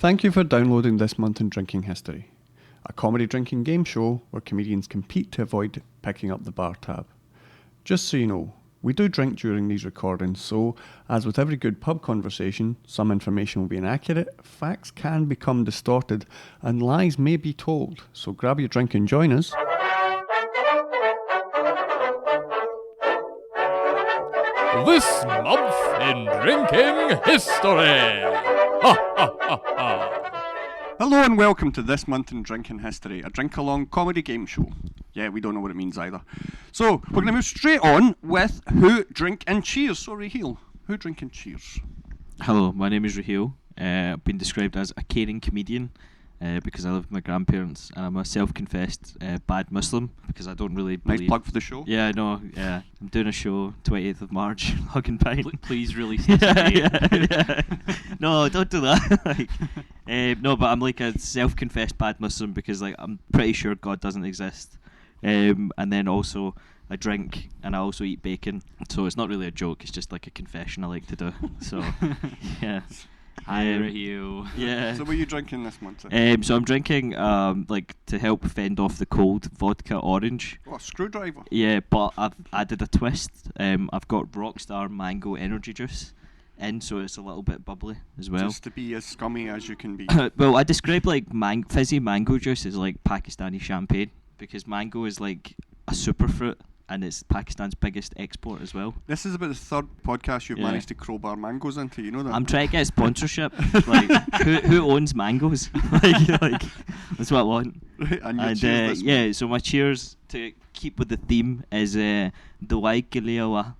Thank you for downloading This Month in Drinking History, a comedy drinking game show where comedians compete to avoid picking up the bar tab. Just so you know, we do drink during these recordings, so as with every good pub conversation, some information will be inaccurate, facts can become distorted, and lies may be told, so grab your drink and join us. This month in drinking history. Ha ha ha ha. Hello and welcome to This Month in Drinking History, a drink-along comedy game show. Yeah, we don't know what it means either. So, we're going to move straight on with Who Drink and Cheers. So, Raheil, who drink and cheers? Hello, my name is Raheil. I've been described as a caring comedian because I live with my grandparents, and I'm a self-confessed bad Muslim because I don't really believe... Nice plug for the show. Yeah, I know. Yeah, I'm doing a show 28th of March, Hugging Pint. Please release this. yeah. No, don't do that. No, but I'm like a self-confessed bad Muslim because like I'm pretty sure God doesn't exist. And then also I drink and I also eat bacon. So it's not really a joke, it's just like a confession I like to do. So, yeah. Hi, Raheil. Yeah. So what are you drinking this month? So I'm drinking, like, to help fend off the cold, vodka orange. Oh, a screwdriver. Yeah, but I've added a twist. I've got Rockstar Mango Energy Juice in, so it's a little bit bubbly as well. Just to be as scummy as you can be. Well, I describe, like, fizzy mango juice as, like, Pakistani champagne, because mango is, like, a superfruit, and it's Pakistan's biggest export as well. This is about the third podcast you've Yeah. managed to crowbar mangoes into, you know that? I'm trying to get sponsorship. Like, who owns mangoes? like, that's what I want. Right, and your cheers this yeah, so my cheers, to keep with the theme, is Dawai Ke Liye Wa,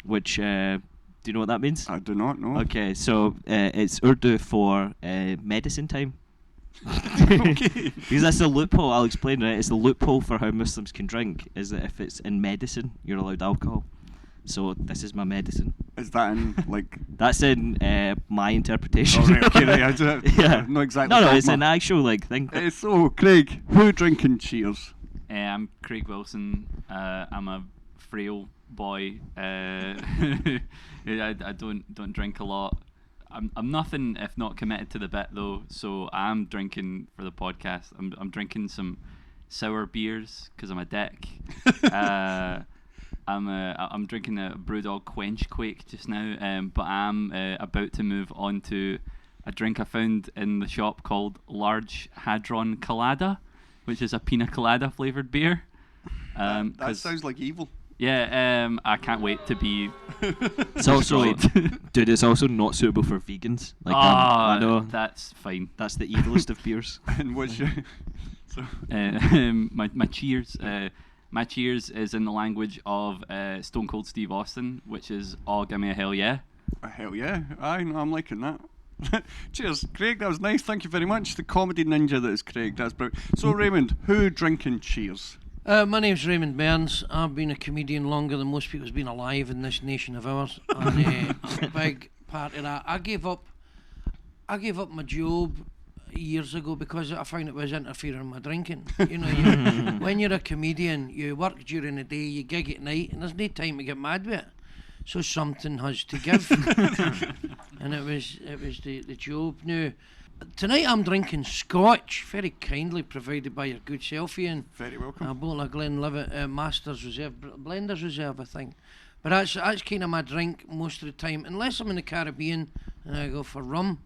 which, do you know what that means? I do not know. Okay, so it's Urdu for medicine time. Okay. Because that's the loophole, I'll explain it. It's the loophole for how Muslims can drink, is that if it's in medicine, you're allowed alcohol. So this is my medicine. Is that in, like... That's in my interpretation. Oh, right, okay, right, I do, Yeah. not exactly. No, it's dogma. an actual like thing. So, Craig, who drinking cheers? I'm Craig Wilson. I'm a frail boy. I don't drink a lot. I'm nothing if not committed to the bit though. So I'm drinking for the podcast. I'm drinking some sour beers because I'm a dick. I'm drinking a Brewdog Quench Quake just now, but I'm about to move on to a drink I found in the shop called Large Hadron Colada, which is a pina colada flavoured beer. That sounds like evil. Yeah, I can't wait to be It's also, dude, it's also not suitable for vegans. Like, I know that's fine. that's the evilest of beers. And what's your... So, My cheers. My cheers is in the language of Stone Cold Steve Austin, which is "Oh, give me a hell yeah." hell yeah. Aye, no, I'm liking that. Cheers, Craig, that was nice. Thank you very much. The comedy ninja that is Craig. That's brilliant. So, Raymond, who drinking cheers? My name's Raymond Mearns. I've been a comedian longer than most people's been alive in this nation of ours, and I'm a big part of that. I gave up my job years ago because I found it was interfering with my drinking. You know, when you're a comedian, you work during the day, you gig at night, and there's no time to get mad with it. So something has to give, and it was the job. Now, tonight I'm drinking Scotch, very kindly provided by your good self, Ian. Very welcome. A bottle of Glenlivet Masters Reserve, Blenders Reserve, I think. But that's kind of my drink most of the time, unless I'm in the Caribbean and I go for rum,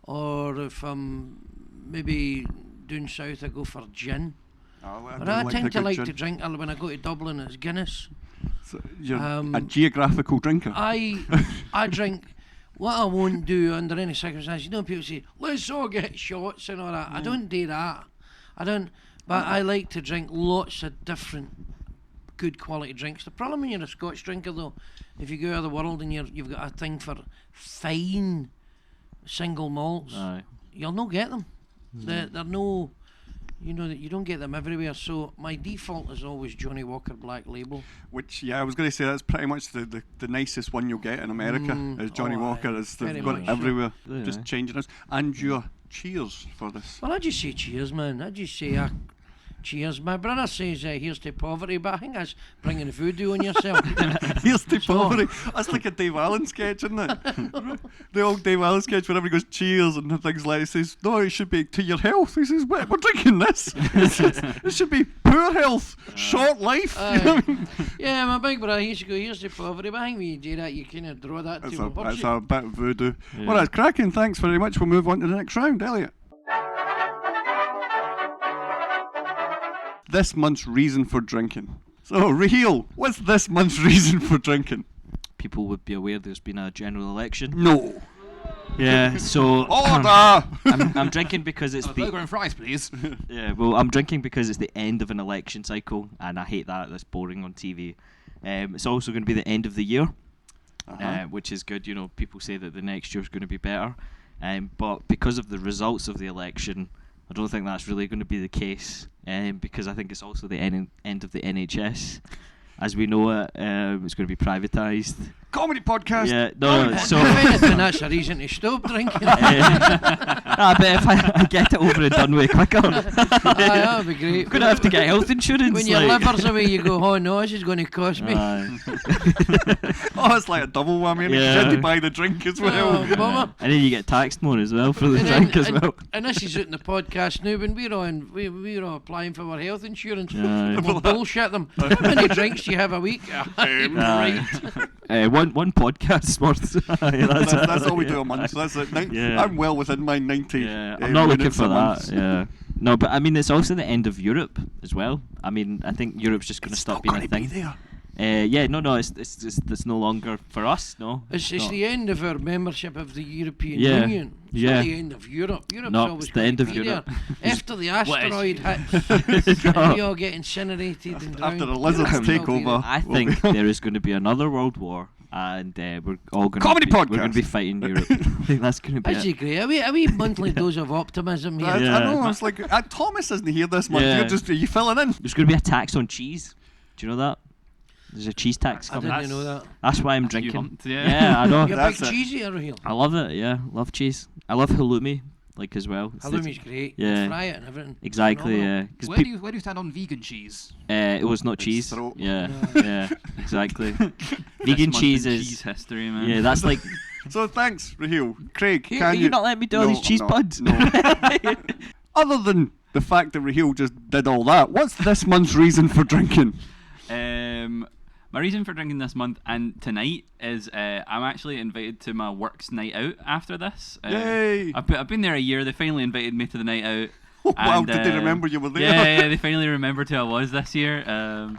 or if I'm maybe down south I go for gin. But I tend to like to drink, when I go to Dublin, it's Guinness. So you're a geographical drinker. I drink. What I won't do under any circumstances, you know, people say, let's all get shots and all that. I don't do that. But I like to drink lots of different good quality drinks. The problem when you're a Scotch drinker, though, if you go out of the world and you've got a thing for fine single malts, you'll not get them. They're no... You know that you don't get them everywhere, so my default is always Johnny Walker Black Label. Which, yeah, I was going to say that's pretty much the nicest one you'll get in America is Johnny Walker. They've got it everywhere, just changing us. And your cheers for this. Well, I just say cheers, man. I just say, cheers. My brother says here's to poverty, but I think that's bringing voodoo on yourself. Here's to poverty. That's like a Dave Allen sketch, isn't it? The old Dave Allen sketch where everybody goes cheers and things like that. He says, no, it should be to your health. He says, we're drinking this. It should be poor health, short life. You know what I mean? Yeah, my big brother used to go, here's to poverty, but I think when you do that, you kind of draw that That's to a bit of voodoo. Well, that's cracking. Thanks very much. We'll move on to the next round. Eliott. This month's reason for drinking. So, Raheil, what's this month's reason for drinking? People would be aware there's been a general election. No. Yeah, so Order! I'm drinking because it's Burger and fries, please. I'm drinking because it's the end of an election cycle, and I hate that. That's boring on TV. It's also going to be the end of the year, which is good. You know, people say that the next year's going to be better, but because of the results of the election, I don't think that's really going to be the case. Because I think it's also the end of the NHS, as we know it. It's going to be privatised. Comedy podcast. Yeah, no. So if anything, that's a reason to stop drinking. but if I get it over and done with quicker, That would be great. I'm going to have to get health insurance. When your liver's away, you go, oh no, this is going to cost me. Oh, it's like a double whammy. And you had to buy the drink as well. Oh, bummer. And then you get taxed more as well for the And drink then- as well. And this is out in the podcast now. When we're all applying for our health insurance, Aye. we'll bullshit them. How many drinks do you have a week? Right. One podcast worth. That's all we do a month. So that's it. Yeah. I'm well within my 90. Yeah, I'm not looking minutes for a month. that. Yeah. No, but I mean, it's also the end of Europe as well. I mean, I think Europe's just going to stop being a thing. It's no longer for us. No, It's not. the end of our membership of the European Yeah. Union. It's Yeah. not the end of Europe. Europe's No, always it's the end gonna of be Europe. there. After the asteroid hits, and we all get incinerated and drowned. After the lizards Europe's take will be over. I think there is going to be another world war, and we're all going Comedy to we're going podcast. to be fighting Europe. I think that's going to be That's it. great. A wee monthly dose of optimism here. I Yeah. know. It's like Thomas isn't here this month. Yeah. Are you filling in? There's going to be a tax on cheese. Do you know that? There's a cheese tax I coming. didn't know that. That's why I'm You drinking. humped, Yeah, I know. You're That's big it. cheesy or Raheil? I love it. Yeah, love cheese. I love halloumi, like as well. It's the- Halloumi's great. Yeah. You fry it and everything. Exactly. Phenomenal. Yeah. 'Cause Where do you stand on vegan cheese? it was not It's cheese. throat. Yeah. No. Yeah. Exactly. This Vegan month cheese in is. cheese history, man. Yeah, that's like. So thanks, Raheil. Craig, Can can you not let me do all these cheese puns? No. Other than the fact that Raheil just did all that, what's this month's reason for drinking? My reason for drinking this month and tonight is I'm actually invited to my work's night out after this. Yay! I've been there a year. They finally invited me to the night out. Wow, and, did they remember you were there? Yeah, they finally remembered who I was this year. I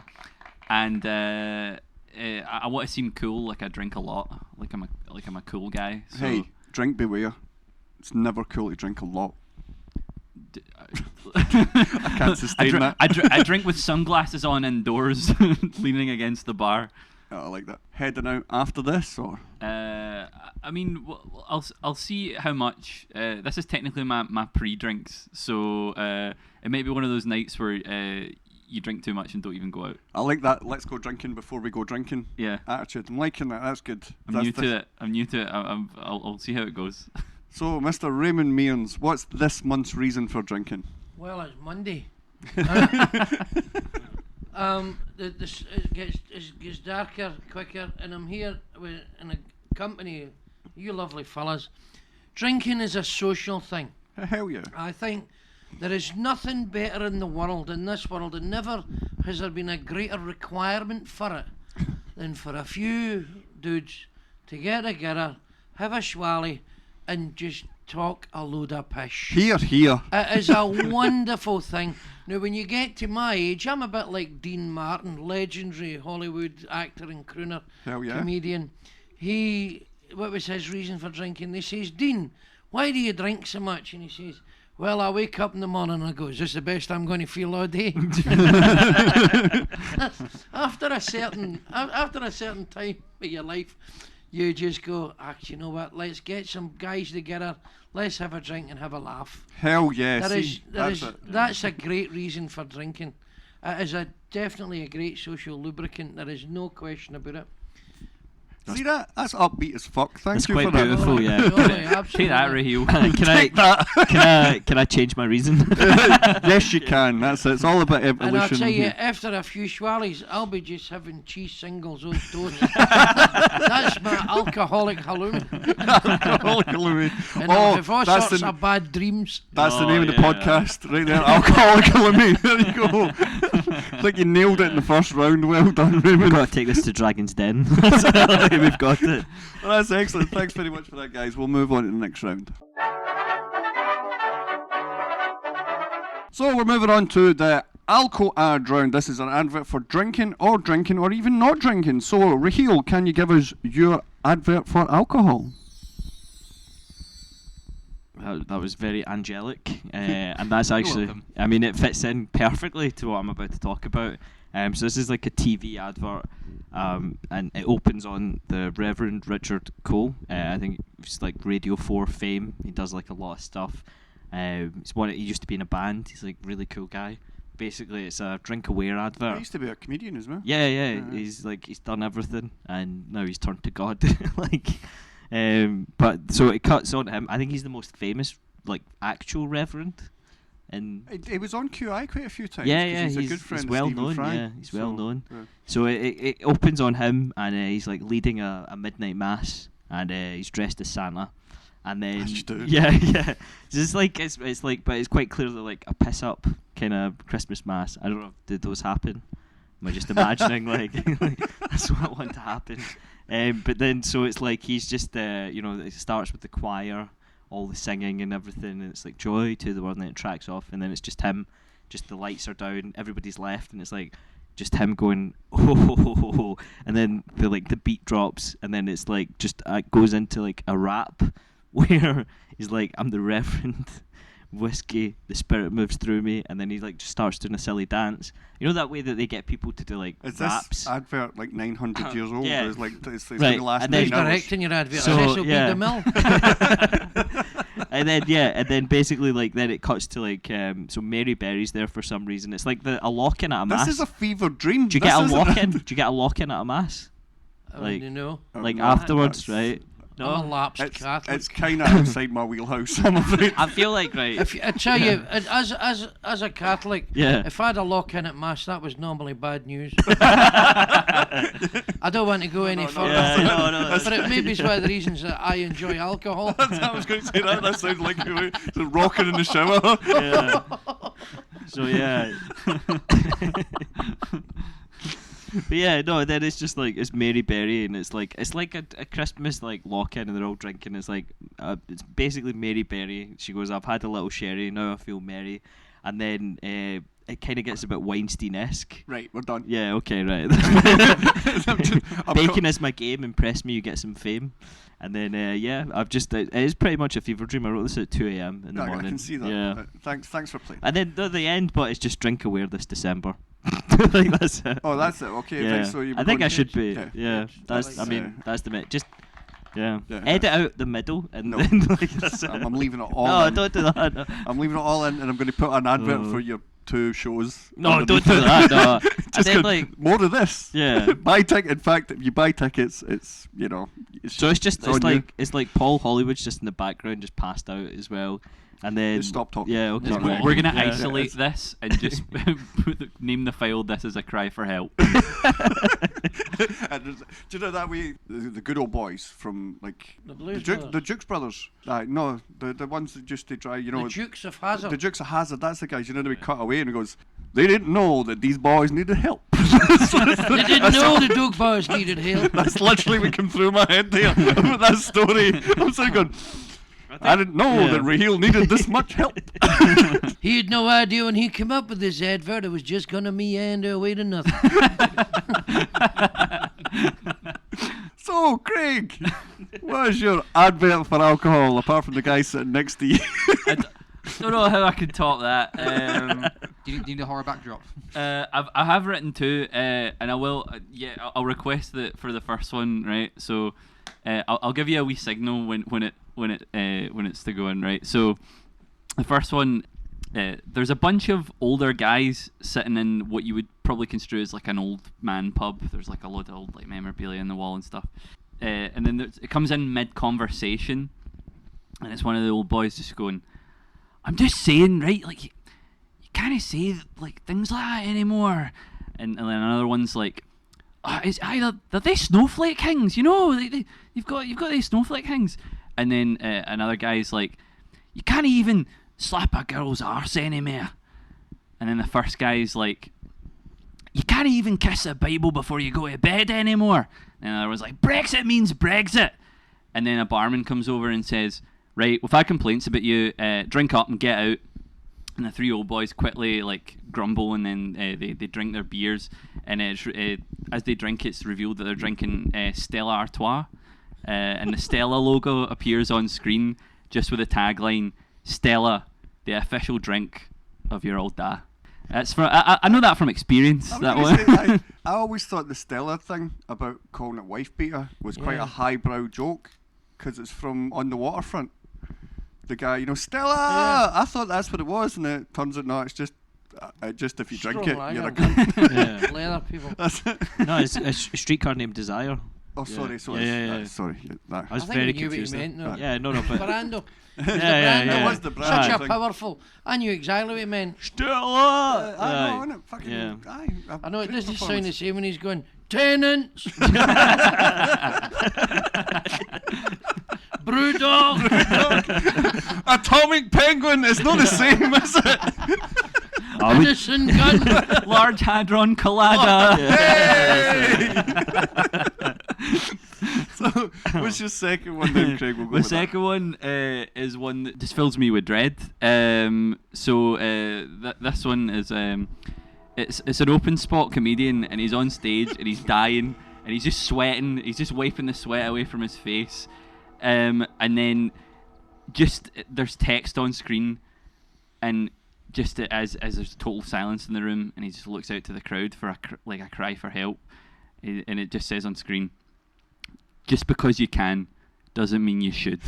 want to seem cool, like I drink a lot, like I'm a cool guy. So Hey, drink beware. It's never cool to drink a lot. I can't sustain that. I drink with sunglasses on indoors, leaning against the bar. Oh, I like that. Heading out after this, or I mean, I'll see how much. This is technically my pre-drinks, so it might be one of those nights where you drink too much and don't even go out. I like that. Let's go drinking before we go drinking. Yeah, Attitude. I'm liking that. That's good. I'm new to it. I'll see how it goes. So, Mr. Raymond Mearns, what's this month's reason for drinking? Well, it's Monday. It gets darker quicker, and I'm here in a company, you lovely fellas. Drinking is a social thing. Hell yeah. I think there is nothing better in the world, in this world, and never has there been a greater requirement for it than for a few dudes to get together, have a schwally, and just talk a load of pish. Here. It is a wonderful thing. Now, when you get to my age, I'm a bit like Dean Martin, legendary Hollywood actor and crooner, Hell yeah. comedian. What was his reason for drinking? They says, Dean, why do you drink so much? And he says, well, I wake up in the morning and I go, is this the best I'm going to feel all day? After a certain time of your life, you just go, you know what, let's get some guys together, let's have a drink and have a laugh. Hell yeah. That's a great reason for drinking. It is definitely a great social lubricant, there is no question about it. See that? That's upbeat as fuck. Thank That's you quite for that. beautiful, yeah. Take that, Raheil. Can I change my reason? Yes, you can. That's it. It's all about And I'll evolution. tell you, here. after a few swallows, I'll be just having cheese singles on toast. That's my alcoholic halloumi. And I'll have all sorts of bad dreams. That's the Oh, name of the yeah. podcast right there. Alcoholic Halloumi. There you go. I think you nailed it in the first round. Well done, We've Raymond. got to take this to Dragon's Den. We've got it. Well, that's excellent. Thanks very much for that, guys. We'll move on to the next round. So we're moving on to the Alco ad round. This is an advert for drinking or even not drinking. So, Raheil, can you give us your advert for alcohol? That was very angelic, and that's actually, welcome. I mean, it fits in perfectly to what I'm about to talk about. So this is like a TV advert, and it opens on the Reverend Richard Cole. I think it's like Radio 4 fame. He does like a lot of stuff. He used to be in a band. He's like a really cool guy. Basically, it's a drink aware I advert. used to be a comedian as well. Yeah. He's done everything, and now he's turned to God. But so it cuts on him. I think he's the most famous, like, actual reverend. And It was on QI quite a few times. yeah, He's a good friend. he's of well Stephen known. Fry. Yeah, he's well known. Yeah. So it opens on him, and he's like leading a midnight mass, and he's dressed as Santa. And then As you do. yeah. So it's like, but it's quite clearly like a piss up kind of Christmas mass. I don't know, did those happen? Am I just imagining like that's what I want to happen? But then so it's like he's just it starts with the choir, all the singing and everything, and it's like joy to the world, and then it tracks off, and then it's just him, just the lights are down, everybody's left, and it's like just him going oh, and then the beat drops, and then it's like just goes into like a rap where he's like, I'm the Reverend whiskey, the spirit moves through me, and then he like just starts doing a silly dance. You know that way that they get people to do like Is raps? this advert like 900 years old? Yeah. It's like it's Right, going to last and 9 then- Who's hours. directing your advert? So, Is SOB yeah. the Mill? and then basically like then it cuts to like so Mary Berry's there for some reason. It's like a lock-in at a mass. This is a fever dream. Do you get a lock-in? Do you get a lock-in at a mass? I Like- wouldn't know. Like no, afterwards, that's- right? I'm a lapsed It's Catholic. kind of outside my wheelhouse, I'm afraid. I feel like right. I tell you, as a Catholic, Yeah. if I had a lock-in at Mass, that was normally bad news. I don't want to go any further, Yeah, no, but it may be one of the reasons that I enjoy alcohol. I was going to say that. That sounds like you were rocking in the shower. Yeah. So yeah. But yeah, no, then it's just like it's Mary Berry, and it's like a Christmas like lock-in, and they're all drinking. It's like it's basically Mary Berry. She goes, I've had a little sherry, now I feel merry, and then it kind of gets a bit Weinstein-esque. Right, we're done. Yeah, okay, right. I'm Bacon is my game. Impress me, you get some fame. And then it is pretty much a fever dream. I wrote this at 2 a.m. in the I morning. can see that. Yeah. Thanks for playing. And then the end, but it's just drink aware this December. Like that's it. Oh, that's it. Okay, Yeah. right, so you were I think going I to- should be. yeah. Yeah, that's. I That's, mean, that's the just. Yeah. Yeah. Edit out the middle and No. then like that's it. I'm leaving it all No, in. don't do that. No, I'm leaving it all in, and I'm going to put an advert Oh. for your 2 shows. No, underneath don't do it. that. No. And Just then go, like more of this. yeah. Buy ticket. In fact, if you buy tickets, it's So it's on you. like Paul Hollywood's just in the background, just passed out as well, and then Just stop talking. Yeah, okay. Just right. We're gonna Yeah. isolate this and just name the file "This is a cry for help." And do you know that way the good old boys from like The Blues the Brothers. Jukes brothers? No, the ones that just they try. The Dukes of Hazzard. The Dukes of Hazzard. That's the guys. You know they would cut away and he goes. They didn't know that these boys needed help. They didn't know the Doug Boys needed help. That's literally what came through my head there with that story. I'm sitting going. I didn't know Yeah. that Raheil needed this much help. He had no idea when he came up with this advert, it was just going to meander away to nothing. So, Craig, what is your advert for alcohol apart from the guy sitting next to you? Don't know how I can top that. Do you need a horror backdrop? I have written 2, and I will. I'll request that for the first one, right? So, I'll give you a wee signal when it's to go in, right? So, the first one, there's a bunch of older guys sitting in what you would probably construe as like an old man pub. There's like a load of old like memorabilia in the wall and stuff. and then it comes in mid-conversation, and it's one of the old boys just going, "I'm just saying, right, like, you can't say, like, things like that anymore." And then another one's like, they're they snowflake kings, you know, you've got these snowflake kings. And then another guy's like, "You can't even slap a girl's arse anymore." And then the first guy's like, "You can't even kiss the Bible before you go to bed anymore." And another one's like, "Brexit means Brexit." And then a barman comes over and says, "Right, we've had complaints about you, drink up and get out." And the three old boys quickly like grumble, and then they drink their beers, and as they drink, it's revealed that they're drinking Stella Artois, and the Stella logo appears on screen just with the tagline, "Stella, the official drink of your old da." That's from I know that from experience. That one. I always thought the Stella thing about calling it wife beater was quite a highbrow joke, because it's from On the Waterfront. The guy, you know, "Stella!" Yeah. I thought that's what it was, and it turns out no, it's just if you drink it, you're a cunt. Yeah. Leather people. That's it. No, it's a streetcar named Desire. Oh, sorry, sorry. Yeah. Sorry. I was I think very I knew confused. what you meant, no. Yeah, no, but Brando. yeah. It was the brand. Such a thing. powerful. I knew exactly what he meant. Stella. I know, innit? Fucking. Yeah. I know it doesn't sound the same when he's going, "Tenants." Brewdog. Atomic Penguin. It's not the same, is it? Edison gun. Large Hadron Collider. So, what's your second one then, Craig? We'll go The with second one is one that just fills me with dread. This one is it's an open spot comedian, and he's on stage and he's dying and he's just sweating. He's just wiping the sweat away from his face, and then just there's text on screen, and just as there's total silence in the room, and he just looks out to the crowd for a cry for help, and it just says on screen, "Just because you can doesn't mean you should."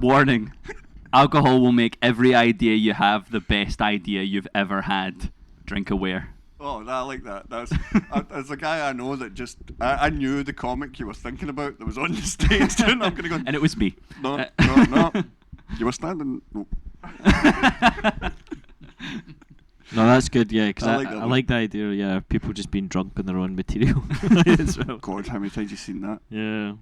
Warning, alcohol will make every idea you have the best idea you've ever had. Drink aware. Oh, I like that. That's as a guy I know that just I knew the comic you were thinking about that was on the stage. And I'm gonna go. And it was me. No. You were standing. No. No, that's good, yeah, because I like that I one. like the idea, yeah, of people just being drunk on their own material as well. God, how many times you seen that? Yeah.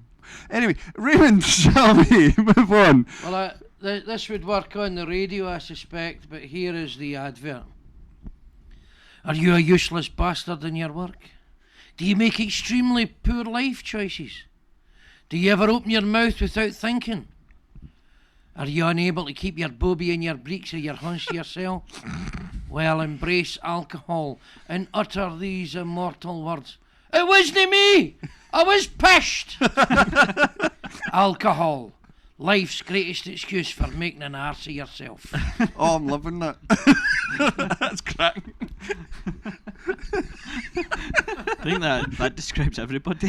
Anyway, Raymond, shall we move on? Well, this would work on the radio, I suspect, but here is the advert. Are you a useless bastard in your work? Do you make extremely poor life choices? Do you ever open your mouth without thinking? Are you unable to keep your bobby in your breeks or your hunch to yourself? Well, embrace alcohol and utter these immortal words. "It wasn't me! I was pissed!" Alcohol. Life's greatest excuse for making an arse of yourself. Oh, I'm loving that. That's cracking. I think that describes everybody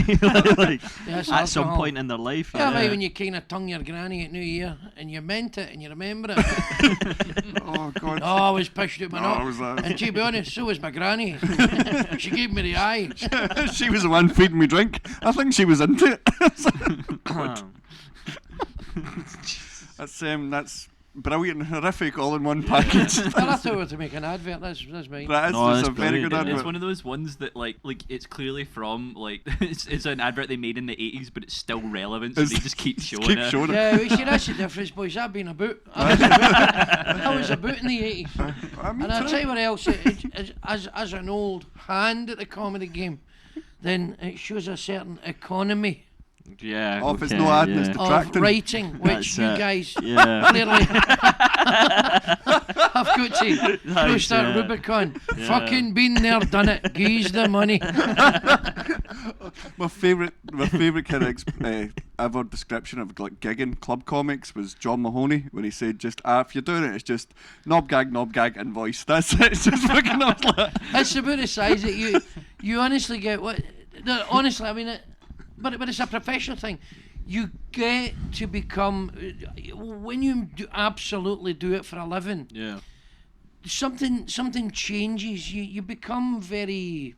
like, Yes, at some alcohol. point in their life. Yeah, right, when you kind of tongue your granny at New Year and you meant it and you remember it. Oh, God. Oh, I was pushed out my No, knob. I was that. And to be honest, so was my granny. She gave me the eye. She was the one feeding me drink. I think she was into it. That's brilliant, horrific, all in one package. Well, I thought we were to make an advert. That's mine. That is No, just that's a very good brilliant, advert. It's one of those ones that like it's clearly from like it's an advert they made in the 80s, but it's still relevant, so It's- they just keep showing Keep it. showing it. Yeah, we see, that's the difference, boys. I've been about. I was about in the 80s. And I'll tell you what else, as an old hand at the comedy game, then it shows a certain economy Yeah. Oh, if it's okay, no ad, it's yeah. detracting. of writing, which That's you it. guys Yeah. clearly have got to cross Nice, that yeah. Rubicon. Yeah. Fucking been there, done it. Geez the money. My favourite kind of ever description of like gigging club comics was John Mahoney when he said just if you're doing it, it's just knob gag, invoice. That's it. It's just fucking like It's about the size that you honestly get what. No, honestly, I mean, but it's a professional thing. You get to become when you absolutely do it for a living. Yeah. Something changes. You become very.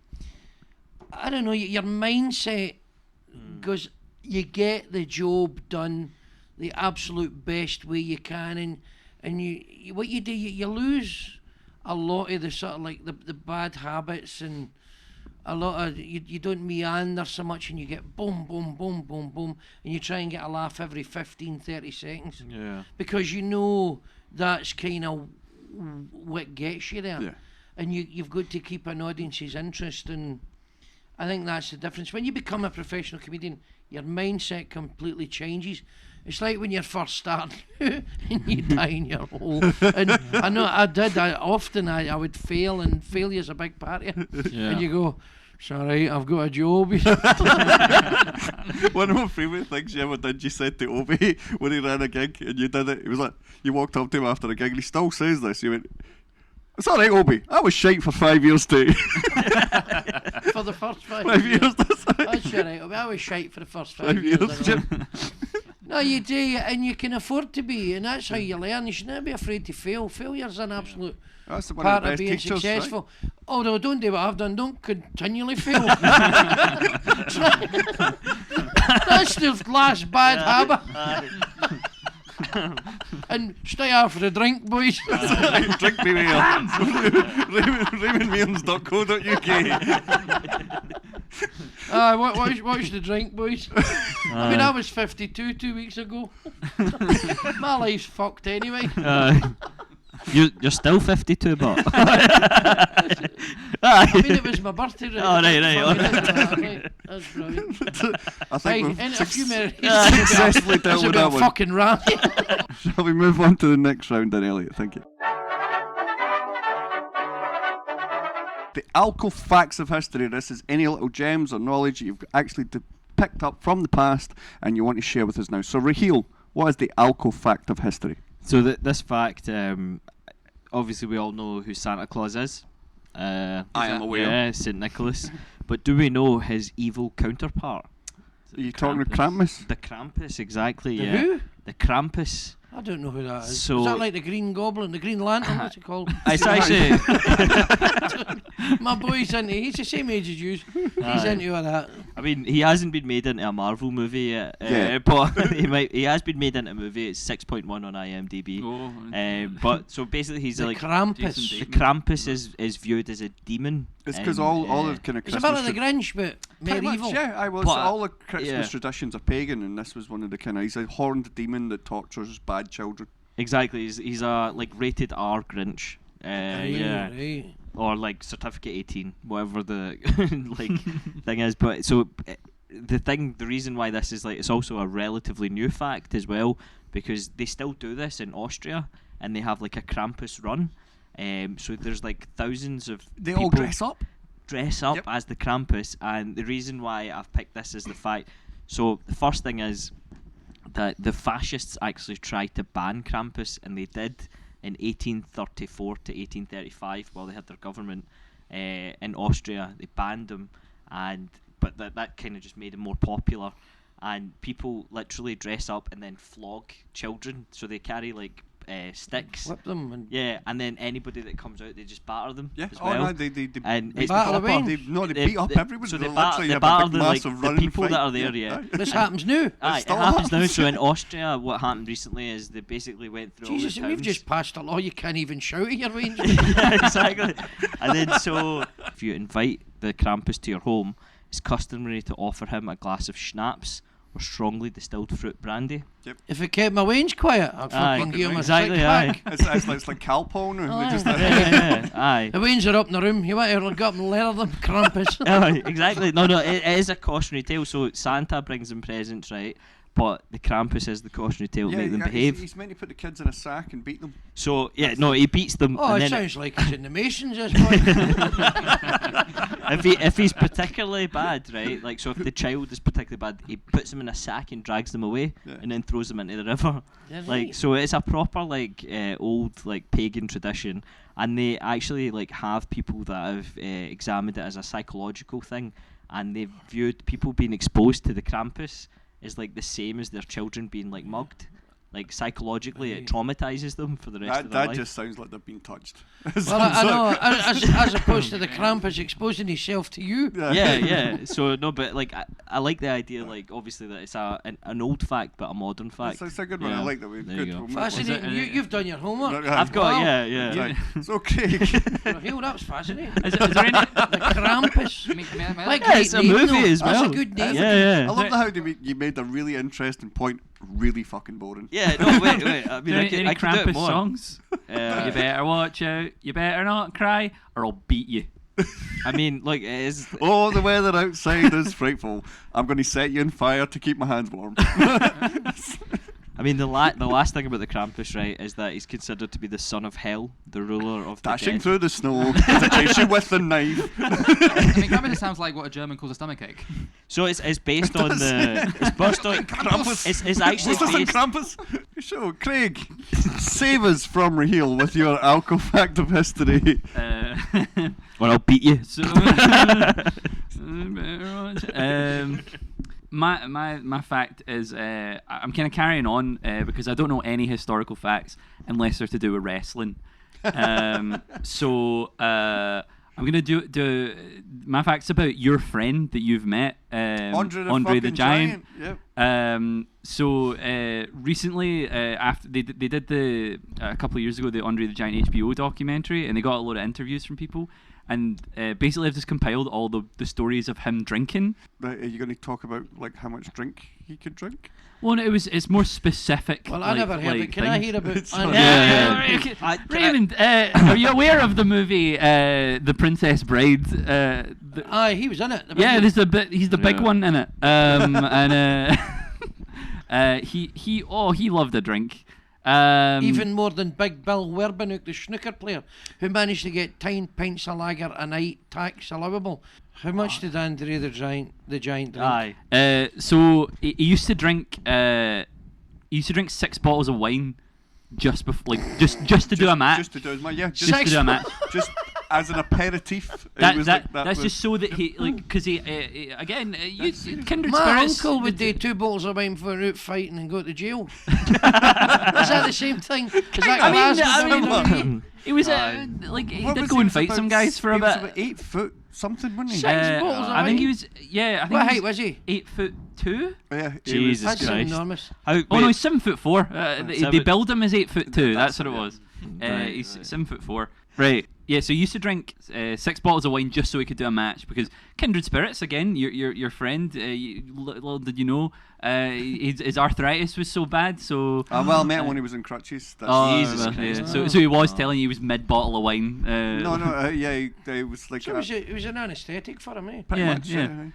I don't know. Your mindset because you get the job done the absolute best way you can, and you what you do, you lose a lot of the sort of like the bad habits, and a lot of you don't meander so much, and you get boom, boom, boom, boom, boom, and you try and get a laugh every 15, 30 seconds. Yeah. Because you know that's kind of what gets you there. Yeah. And you've got to keep an audience's interest, and I think that's the difference. When you become a professional comedian, your mindset completely changes. It's like when you're first starting and you die in your hole. And I know I would fail, and failure's a big part of it. Yeah. And you go, it's alright, I've got a job. One of my favourite things you ever did, you said to Obi when he ran a gig and you did it, he was like, you walked up to him after a gig and he still says this, you went, it's alright, Obi, I was shite for 5 years too. For the first 5 5 years. years, that's right. That's alright, I was shite for the first 5 5 years. years. I know. No, you do, and you can afford to be, and that's how you learn. You should never be afraid to fail. Failure's an absolute That's one part of the of best being teachers, right? successful. Although, don't do what I've done. Don't continually fail. That's the last bad habit. And stay out for the drink, boys. Drink me Mearns. RaymondMearns.co.uk. Watch the drink, boys. I mean, I was 52 2 weeks ago. My life's fucked anyway. You're still 52, but. I mean, it was my birthday. Oh, right. That's brilliant. I think In we've a few minutes, successfully dealt with that one. fucking ram. Shall we move on to the next round then, Eliott? Thank you. The alcohol facts of history. This is any little gems or knowledge that you've actually picked up from the past and you want to share with us now. So, Raheil, what is the alcohol fact of history? So this fact, obviously we all know who Santa Claus is. I am aware. Yeah, St. Nicholas. But do we know his evil counterpart? Are you talking about Krampus? The Krampus, exactly, The yeah. who? The Krampus. I don't know who that is. So- Is that like the Green Goblin, the Green Lantern? What's it called? It's actually... My boy's into. He's the same age as you. He's Aye. into all that. I mean, he hasn't been made into a Marvel movie yet, Yeah. but he has been made into a movie. It's 6.1 on IMDb. Oh, But so basically, he's The like Krampus. Jason the Krampus is viewed as a demon. It's because and, all the kind of It's a Christmas... bit like the Grinch, but Pretty much, medieval. yeah, I was. But, All the Christmas yeah. traditions are pagan, and this was one of the kind of... He's a horned demon that tortures bad children. Exactly, he's a like rated R Grinch. Yeah. Right. Or like certificate 18, whatever the like thing is. But so the reason why this is like, it's also a relatively new fact as well, because they still do this in Austria, and they have like a Krampus run. So there's like thousands of They people all dress up? dress up Yep. as the Krampus, and the reason why I've picked this is the fact. So the first thing is that the fascists actually tried to ban Krampus, and they did in 1834 to 1835 while they had their government in Austria. They banned them, but that kind of just made him more popular. And people literally dress up and then flog children, so they carry like sticks. Whip them and Yeah, and then anybody that comes out, they just batter them Yeah. as Oh, well. no, they And They it's batter proper. away. They beat up everyone. So They they literally have a batter big the, like, massive the running people fight. that are there, yeah. this happens now. Aye, it still happens now. happens. So in Austria, what happened recently is they basically went through Jesus, all the we've towns. just passed a law you can't even shout at your range. Yeah, exactly. And then so if you invite the Krampus to your home, it's customary to offer him a glass of schnapps or strongly distilled fruit brandy. If it kept my range quiet, I'd Aye, fucking give him a exactly, six pack. It's like Calpone. And Aye. they just, Yeah, aye. The Waynes are up in the room. You want to look up and leather them, Krampus. Aye, exactly. No, it is a cautionary tale. So Santa brings them presents, right? But the Krampus is the cautionary tale to make them behave. He's meant to put the kids in a sack and beat them. So yeah, no, he beats them. Oh, and it then sounds like it's in the Masons this point. if he's particularly bad, right? Like, so if the child is particularly bad, he puts them in a sack and drags them away, Yeah. and then throws them into the river. Yeah, Like, right. so it's a proper like old like pagan tradition, and they actually like have people that have examined it as a psychological thing, and they've viewed people being exposed to the Krampus is like the same as their children being like mugged. like psychologically it traumatizes them for the rest of their That life. just sounds like they've been touched. Well, I know, as opposed to the Krampus exposing himself to you. Yeah. So no, but like I like the idea, like obviously that it's an old fact but a modern fact. It's a good one. I like that. There you Good go. one. Fascinating. You've done your homework. I've got Wow. yeah. So Craig, Raheil, that was fascinating. Is there any? The Krampus. Like, Yeah, it's a movie as well. That's a good name. Yeah. I love how you made a really interesting point really fucking boring. Yeah, no, wait. I mean, I any can do it Krampus more. songs? You better watch out. You better not cry, or I'll beat you. I mean, like, it is. Oh, the weather outside is frightful. I'm going to set you on fire to keep my hands warm. I mean, the last thing about the Krampus, right, is that he's considered to be the son of hell, the ruler of the Dashing dead. through the snow to chase you with the knife. I mean, Krampus sounds like what a German calls a stomachache. So it's based on the. It's based on. Krampus. It's actually What's this in based. Krampus? So, Craig, save us from Raheil with your alcohol fact of history. Or I'll beat you. So, my fact is I'm kind of carrying on because I don't know any historical facts unless they're to do with wrestling. So I'm gonna do my facts about your friend that you've met, Andre the Giant. Yep. So recently, after they did a couple of years ago the Andre the Giant HBO documentary, and they got a lot of interviews from people. And basically, I've just compiled all the stories of him drinking. Right, are you going to talk about like how much drink he could drink? Well, no, it's more specific. Well, I never heard it. Can I hear about... Raymond, are you aware of the movie The Princess Bride? Aye, he was in it. He's the big one in it. And he loved a drink. Even more than Big Bill Werbanook, the snooker player, who managed to get 10 pints of lager a night, tax allowable. How much did Andre the Giant drink? Aye. So he used to drink 6 bottles of wine just before, just to do a match. Just to do his match, yeah. Just to do a match. Just as an aperitif. That's just so that he because he again kindred My spirits. uncle would do 2 bottles of wine for out fighting and go to jail. Is that the same thing? Is that he was he did go and fight some guys for a bit. He was about 8 foot something, wasn't he? 6 bottles of I think wine? he was. Yeah, I think. What he height was he? 8'2". Yeah, Jesus That's Christ. enormous. How, Oh no, he's 7'4". They Seven- build him as 8'2". That's what it it, yeah. was. Right, He's right. 7'4". Right. Yeah. So he used to drink 6 bottles of wine just so he could do a match because kindred spirits again. Your friend. Little did you know, his arthritis was so bad. So. Well, I met him when he was in crutches. Jesus well, Christ. yeah. So he was telling you he was mid bottle of wine. No, yeah, he was like... So it was an anaesthetic for him, eh? pretty yeah, much, yeah.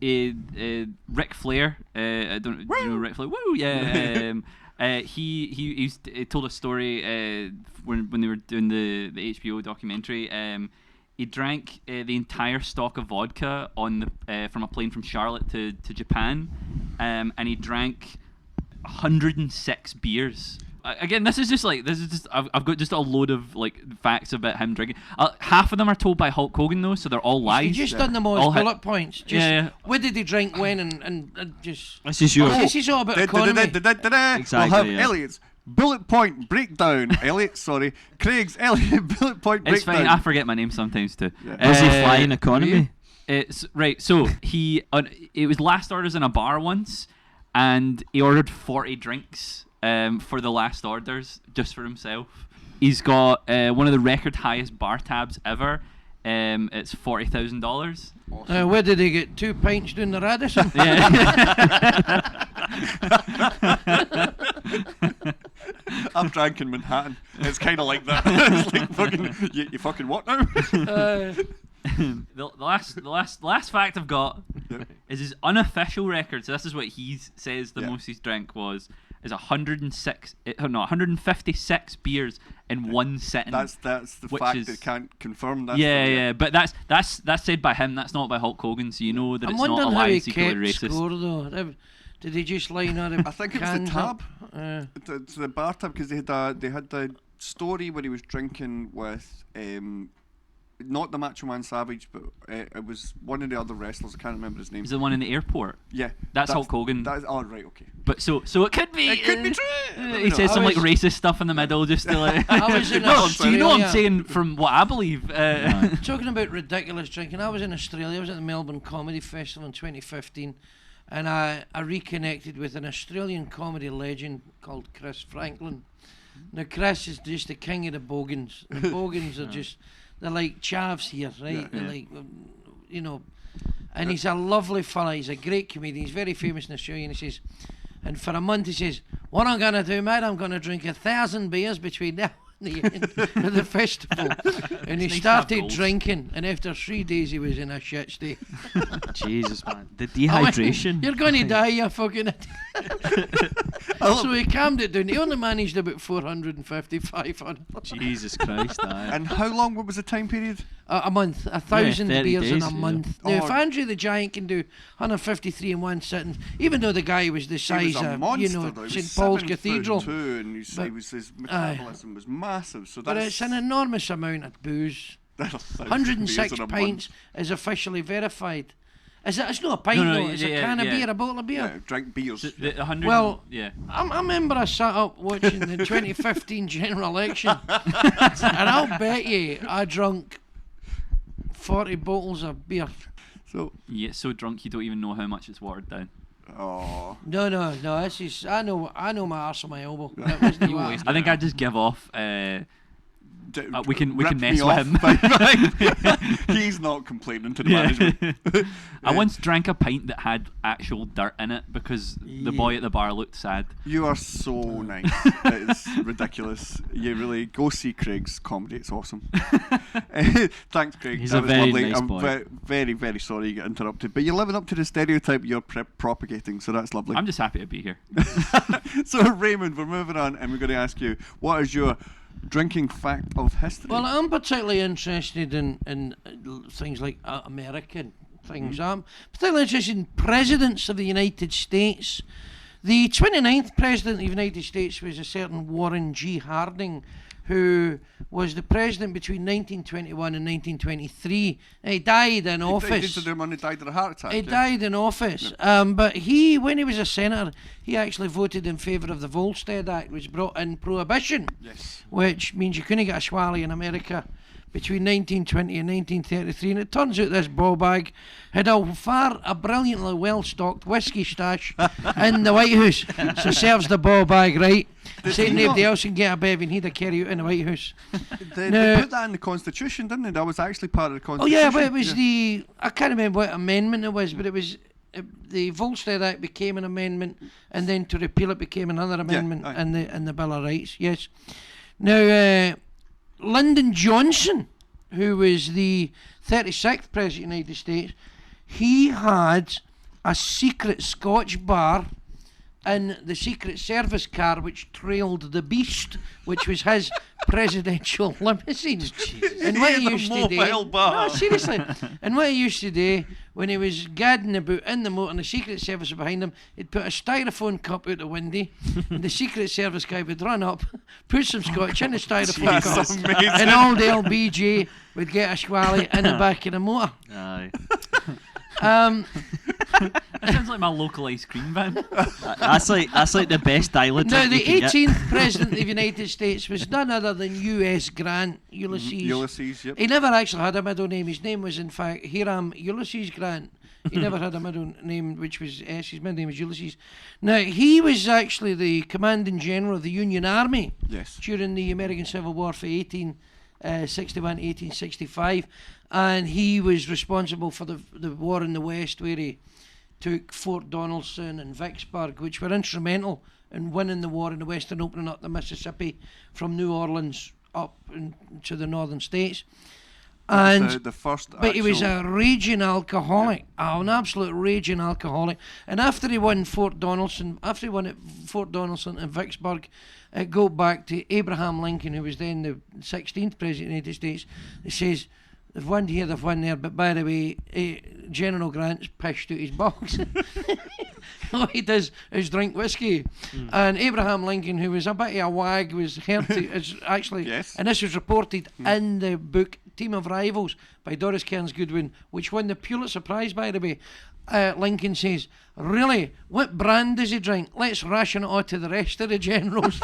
Yeah. Ric Flair. I don't. Do you know Ric Flair? Woo! Yeah. He told a story when they were doing the HBO documentary. He drank the entire stock of vodka on the from a plane from Charlotte to Japan, and he drank 106 beers. Again, this is just I've got just a load of like facts about him drinking. Half of them are told by Hulk Hogan though, so they're all lies. You just done them all All as bullet points. Just Yeah. What did he drink when and just... This is yours. This is all about economy. We'll have Exactly, yeah. Elliot's bullet point breakdown. Craig's Eliott bullet point It's breakdown. fine. I forget my name sometimes too. Yeah. Was he flying economy? It's right. So it was last orders in a bar once, and he ordered 40 drinks for the last orders just for himself. He's got one of the record highest bar tabs ever. It's $40,000. Where did he get 2 pints doing the Radisson? I've drank in Manhattan. It's kind of like that. It's like fucking you fucking what now? The last fact I've got Yep. is his unofficial record. So this is what he says the Yeah. most he's drank is 156 beers in one sitting. That's the Which fact is- that can't confirm that. Yeah, but that's said by him. That's not by Hulk Hogan. So you know that I'm it's not a wondering how lie. he Secretly kept racist. score though. Did he just line all the I think it was the cans tab. up? It's the bar tab because they had the story where he was drinking with not the Macho Man Savage, but it was one of the other wrestlers. I can't remember his name. Is the one in the airport? Yeah, That's Hulk Hogan. That's right. Okay. But so it could be. It could be true. He says some like racist stuff in the middle, just to like. I was in No, so you know what I'm Australia. saying from what I believe. Talking about ridiculous drinking, I was in Australia. I was at the Melbourne Comedy Festival in 2015, and I reconnected with an Australian comedy legend called Chris Franklin. Now, Chris is just the king of the bogans. The bogans are just, they're like chavs here, right? Yeah. They're like, and he's a lovely fella. He's a great comedian. He's very famous in Australia. And he says, and for a month he says, what I'm going to do, mate, I'm going to drink 1,000 beers between now and the end of the festival. And he It's nice to have started goals. drinking, and after 3 days he was in a shit state. Jesus, man. The I went, dehydration. You're going to die, you fucking idiot. So he calmed it down. He only managed about 450, 500. Jesus Christ, aye. And how long? What was the time period? A month, 1,000 30 beers in days, a yeah. month. Oh. Now, if Andrew the Giant can do 153 in one sitting, even though the guy was the He size was a of, monster, though. He was St Paul's 7'2", Cathedral, and But- his metabolism was massive. So but that's it's an enormous amount of booze. 106 pints is officially verified. Is it? It's not a pint No, though. It's a can of beer, a bottle of beer. Yeah, drink beers. The 100. Well, yeah. I remember I sat up watching the 2015 general election, and I'll bet you I drunk 40 bottles of beer. So, You get so drunk you don't even know how much it's watered down. oh, No, this is I know my arse on my elbow. That wasn't You what- always I think I just give off. We can rip mess me with off him. by- He's not complaining to the management. I once drank a pint that had actual dirt in it because the boy at the bar looked sad. You are so nice. It's ridiculous. You really go see Craig's comedy. It's awesome. Thanks, Craig. He's that a was very lovely. nice I'm boy. very, very sorry you got interrupted, but you're living up to the stereotype you're propagating, so that's lovely. I'm just happy to be here. So, Raymond, we're moving on, and we're going to ask you, what is your drinking fact of history? Well, I'm particularly interested in things like American things. I'm particularly interested in presidents of the United States. The 29th president of the United States was a certain Warren G. Harding, who was the president between 1921 and 1923. He died in office. He died of a heart attack. He yeah. died in office, but when he was a senator, he actually voted in favour of the Volstead Act, which brought in prohibition, Yes. which means you couldn't get a schwally in America between 1920 and 1933. And it turns out this ball bag had a brilliantly well-stocked whiskey stash in the White House, so serves the ball bag right. Saying he nobody not- else can get a bevy and he'd have carry out in the White House. They No. put that in the Constitution, didn't they? That was actually part of the Oh Constitution. yeah, but it was I can't remember what amendment it was, but it was the Volstead Act became an amendment, and then to repeal it became another amendment aye. in the Bill of Rights. Yes. Now, Lyndon Johnson, who was the 36th president of the United States, he had a secret Scotch bar in the Secret Service car which trailed the Beast, which was his presidential limousine. And what he had a used to do, mobile bar. no, seriously, and what he used to do when he was gadding about in the motor and the Secret Service was behind him, he'd put a styrofoam cup out the window, and the Secret Service guy would run up, put some scotch in the styrofoam cup, That's amazing. and old LBJ would get a schwally in the back of the motor. Aye. That sounds like my local ice cream van. That's like the best island. Now, drink the you can get. 18th president of the United States was none other than U.S. Grant, Ulysses. Ulysses, yep. He never actually had a middle name. His name was, in fact, Hiram Ulysses Grant. He never had a middle name, which was S. His middle name was Ulysses. Now, he was actually the commanding general of the Union Army Yes. during the American Civil War for 1861 1865, and he was responsible for the war in the West, where he took Fort Donelson and Vicksburg, which were instrumental in winning the war in the West and opening up the Mississippi from New Orleans up to the northern states. And the first. but he was a raging alcoholic, an absolute raging alcoholic. And after he won Fort Donelson, and Vicksburg, go back to Abraham Lincoln, who was then the 16th president of the United States. He says, they've won here, they've won there, but by the way, General Grant's pissed out his box. All he does is drink whiskey. And Abraham Lincoln, who was a bit of a wag, was heard to, is actually, Yes. and this was reported in the book Team of Rivals by Doris Kearns Goodwin, which won the Pulitzer Prize, by the way. Lincoln says, really, what brand does he drink? Let's ration it all to the rest of the generals.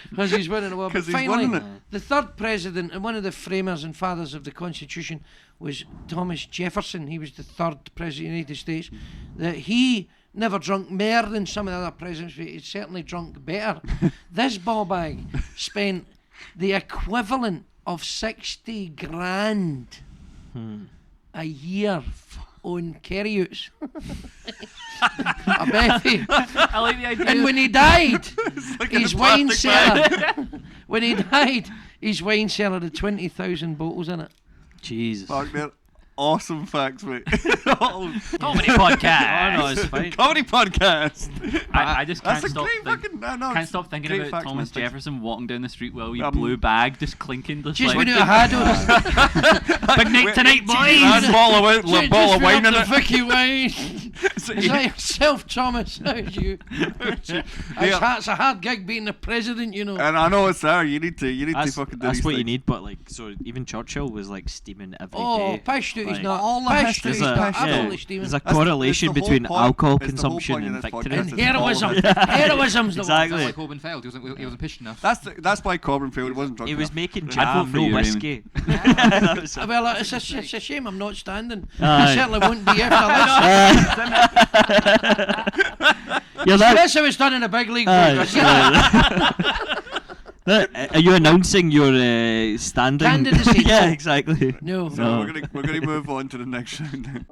Because he's winning the war. But 'Cause he's finally, winning it. the third president and one of the framers and fathers of the Constitution was Thomas Jefferson. He was the third president of the United States. That he never drunk more than some of the other presidents, but he certainly drunk better. This ball bag spent the equivalent of 60 grand a year on carryouts. A bevy. I like the idea. And when he died, like in his a wine plastic cellar. When he died, his wine cellar had 20,000 bottles in it. Jesus. Fuck, they're awesome facts, mate. Comedy podcast. Oh, no, it's fine. Comedy podcast. I just can't That's a stop. great fucking. No, Can't stop thinking great about facts, Thomas man. Jefferson walking down the street with a wee blue bag, just clinking, Just like, went out of Haddo. big night tonight, And boys. ball of wine in the it. Vicky wine. So Is you- that yourself, Thomas? How's you? It's a hard gig being the president, you know. And I know it's there. You need to That's, fucking do that's these what you things. need, but like, so even Churchill was like steaming every day. Oh, pished out he's Like, not. all the Pished out history he's is not. pished out. Absolutely steaming. There's a That's correlation it's the whole between point. alcohol It's the whole consumption point of and this victory. podcast. And It's heroism. all- Heroism's the Exactly. That's why Corbyn failed. He wasn't pitched enough. That's why Corbyn failed. He wasn't drunk He was enough. making I'd jam, vote for no you, whiskey. That was it. Well, it's a shame I'm not standing. Aye. I certainly won't be after Yeah, this. that, That's how it's done in a big league. aye, boys. are you announcing your standing? Candidacy, Yeah, no. exactly. No. So No. we're gonna move on to the next round.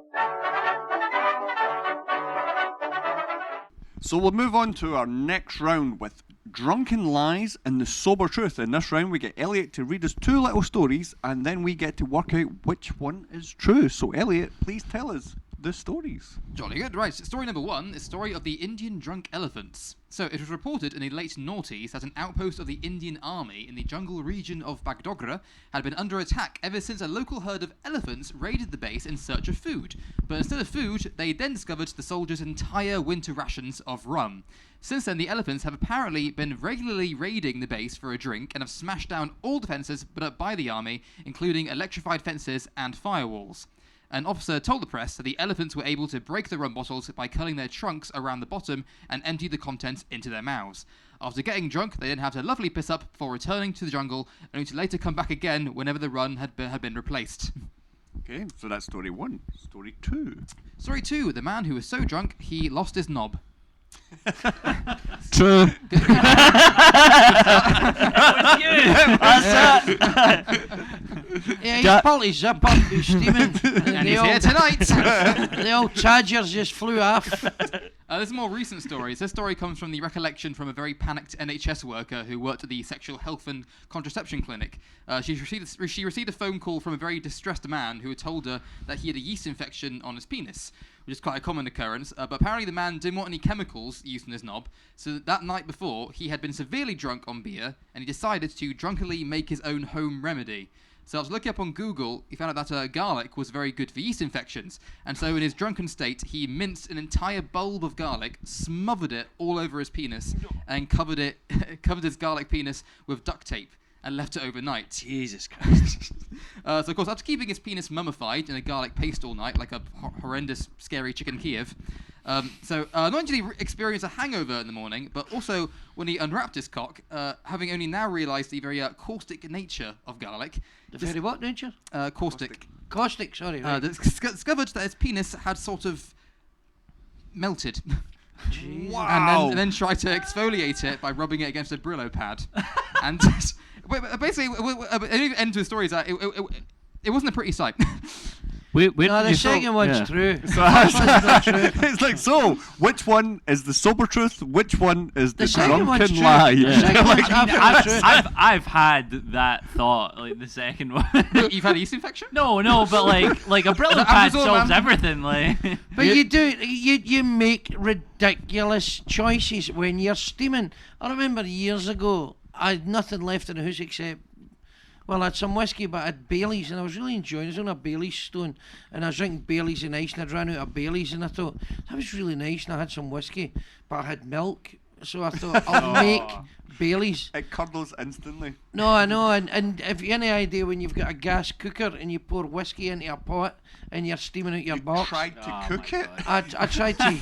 So we'll move on to our next round with Drunken Lies and the Sober Truth. In this round, we get Eliott to read us two little stories, and then we get to work out which one is true. So Eliott, please tell us the stories. Jolly good. Right, story number one is the story of the Indian drunk elephants. So it was reported in the late noughties that an outpost of the Indian army in the jungle region of Bagdogra had been under attack ever since a local herd of elephants raided the base in search of food. But instead of food, they then discovered the soldiers' entire winter rations of rum. Since then, the elephants have apparently been regularly raiding the base for a drink and have smashed down all defences put up by the army, including electrified fences and firewalls. An officer told the press that the elephants were able to break the rum bottles by culling their trunks around the bottom and empty the contents into their mouths. After getting drunk, they then had to lovely piss up before returning to the jungle, only to later come back again whenever the run had been replaced. Okay, so that's story one. Story two. Story 2, the man who was so drunk he lost his knob. True. That's it. Yeah, Ja- he's pulled his zip up, he's steaming. And he's here tonight! The old Chargers just flew off. There's more recent stories. This story comes from the recollection from a very panicked NHS worker who worked at the sexual health and contraception clinic. She received a phone call from a very distressed man who had told her that he had a yeast infection on his penis, which is quite a common occurrence. But apparently the man didn't want any chemicals used in his knob, so that night before he had been severely drunk on beer, and he decided to drunkenly make his own home remedy. So I was looking up on Google, he found out that garlic was very good for yeast infections. And so in his drunken state, he minced an entire bulb of garlic, smothered it all over his penis, and covered his garlic penis with duct tape, and left it overnight. Jesus Christ. So of course, after keeping his penis mummified in a garlic paste all night, like a horrendous, scary chicken Kiev, not only did he experience a hangover in the morning, but also when he unwrapped his cock, having only now realised the very caustic nature of garlic. The very what, nature? Caustic. Caustic, sorry. Right. Discovered that his penis had sort of melted. Jeez. Wow. And then tried to exfoliate it by rubbing it against a Brillo pad. And basically, the end to the story is that it wasn't a pretty sight. Where No, did the you second one's yeah. true. So First one's not true. it's like, so which one is the sober truth? Which one is the, The second one's drunken true. lie? The second one's absolutely true. I've had that thought, like the second one. You've had a yeast infection? No, but like a Brillo pad solves everything. Like, But you make ridiculous choices when you're steaming. I remember years ago, I had nothing left in the house except Well, I had some whiskey, but I had Baileys, and I was really enjoying it. I was on a Baileys stone, and I was drinking Baileys and ice, and I'd ran out of Baileys, and I thought, that was really nice, and I had some whiskey, but I had milk, so I thought, I'll make Baileys. It curdles instantly. No, I know, and if you any idea when you've got a gas cooker and you pour whiskey into a pot and you're steaming out your box, Tried to cook it. I tried to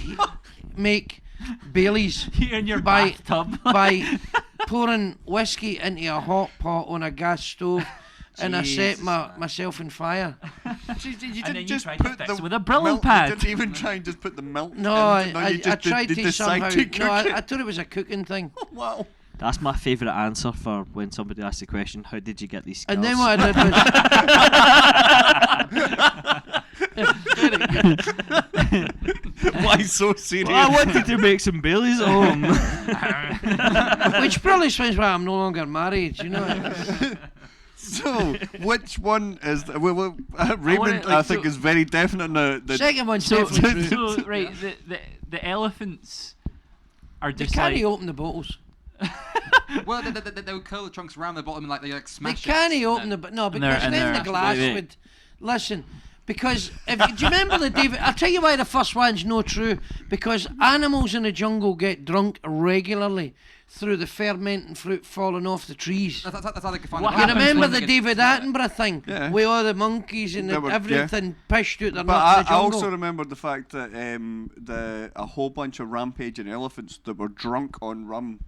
make Baileys Here in your by bathtub. by pouring whiskey into a hot pot on a gas stove, and I set myself on fire. You And then didn't you just tried to put fix the with a Brillo milk. pad. You didn't even try and just put the milk. No, in it. I tried to somehow. Cook No, it. I thought it was a cooking thing. Wow. That's my favourite answer for when somebody asks the question, how did you get these scars? And then what I did was Why so serious? Well, I wanted to make some Baileys at home. which probably explains why I'm no longer married. You know. So, which one is Raymond? like, I think so- is very definite now. The second one's So, definitely true. so right, the elephants are They just can't like open the bottles. Well, they would curl the trunks around the bottom and like they They smash it. can't open the no And they're- because and then they're- the glass wait. would listen. Because do you remember the David? I'll tell you why the first one's no true. Because animals in the jungle get drunk regularly through the fermenting fruit falling off the trees. That's how they can find What the You happens remember when the they David Attenborough thing? Yeah. With all the monkeys and They were- everything pished out their But nut in the I jungle. also remember the fact that a whole bunch of rampaging elephants that were drunk on rum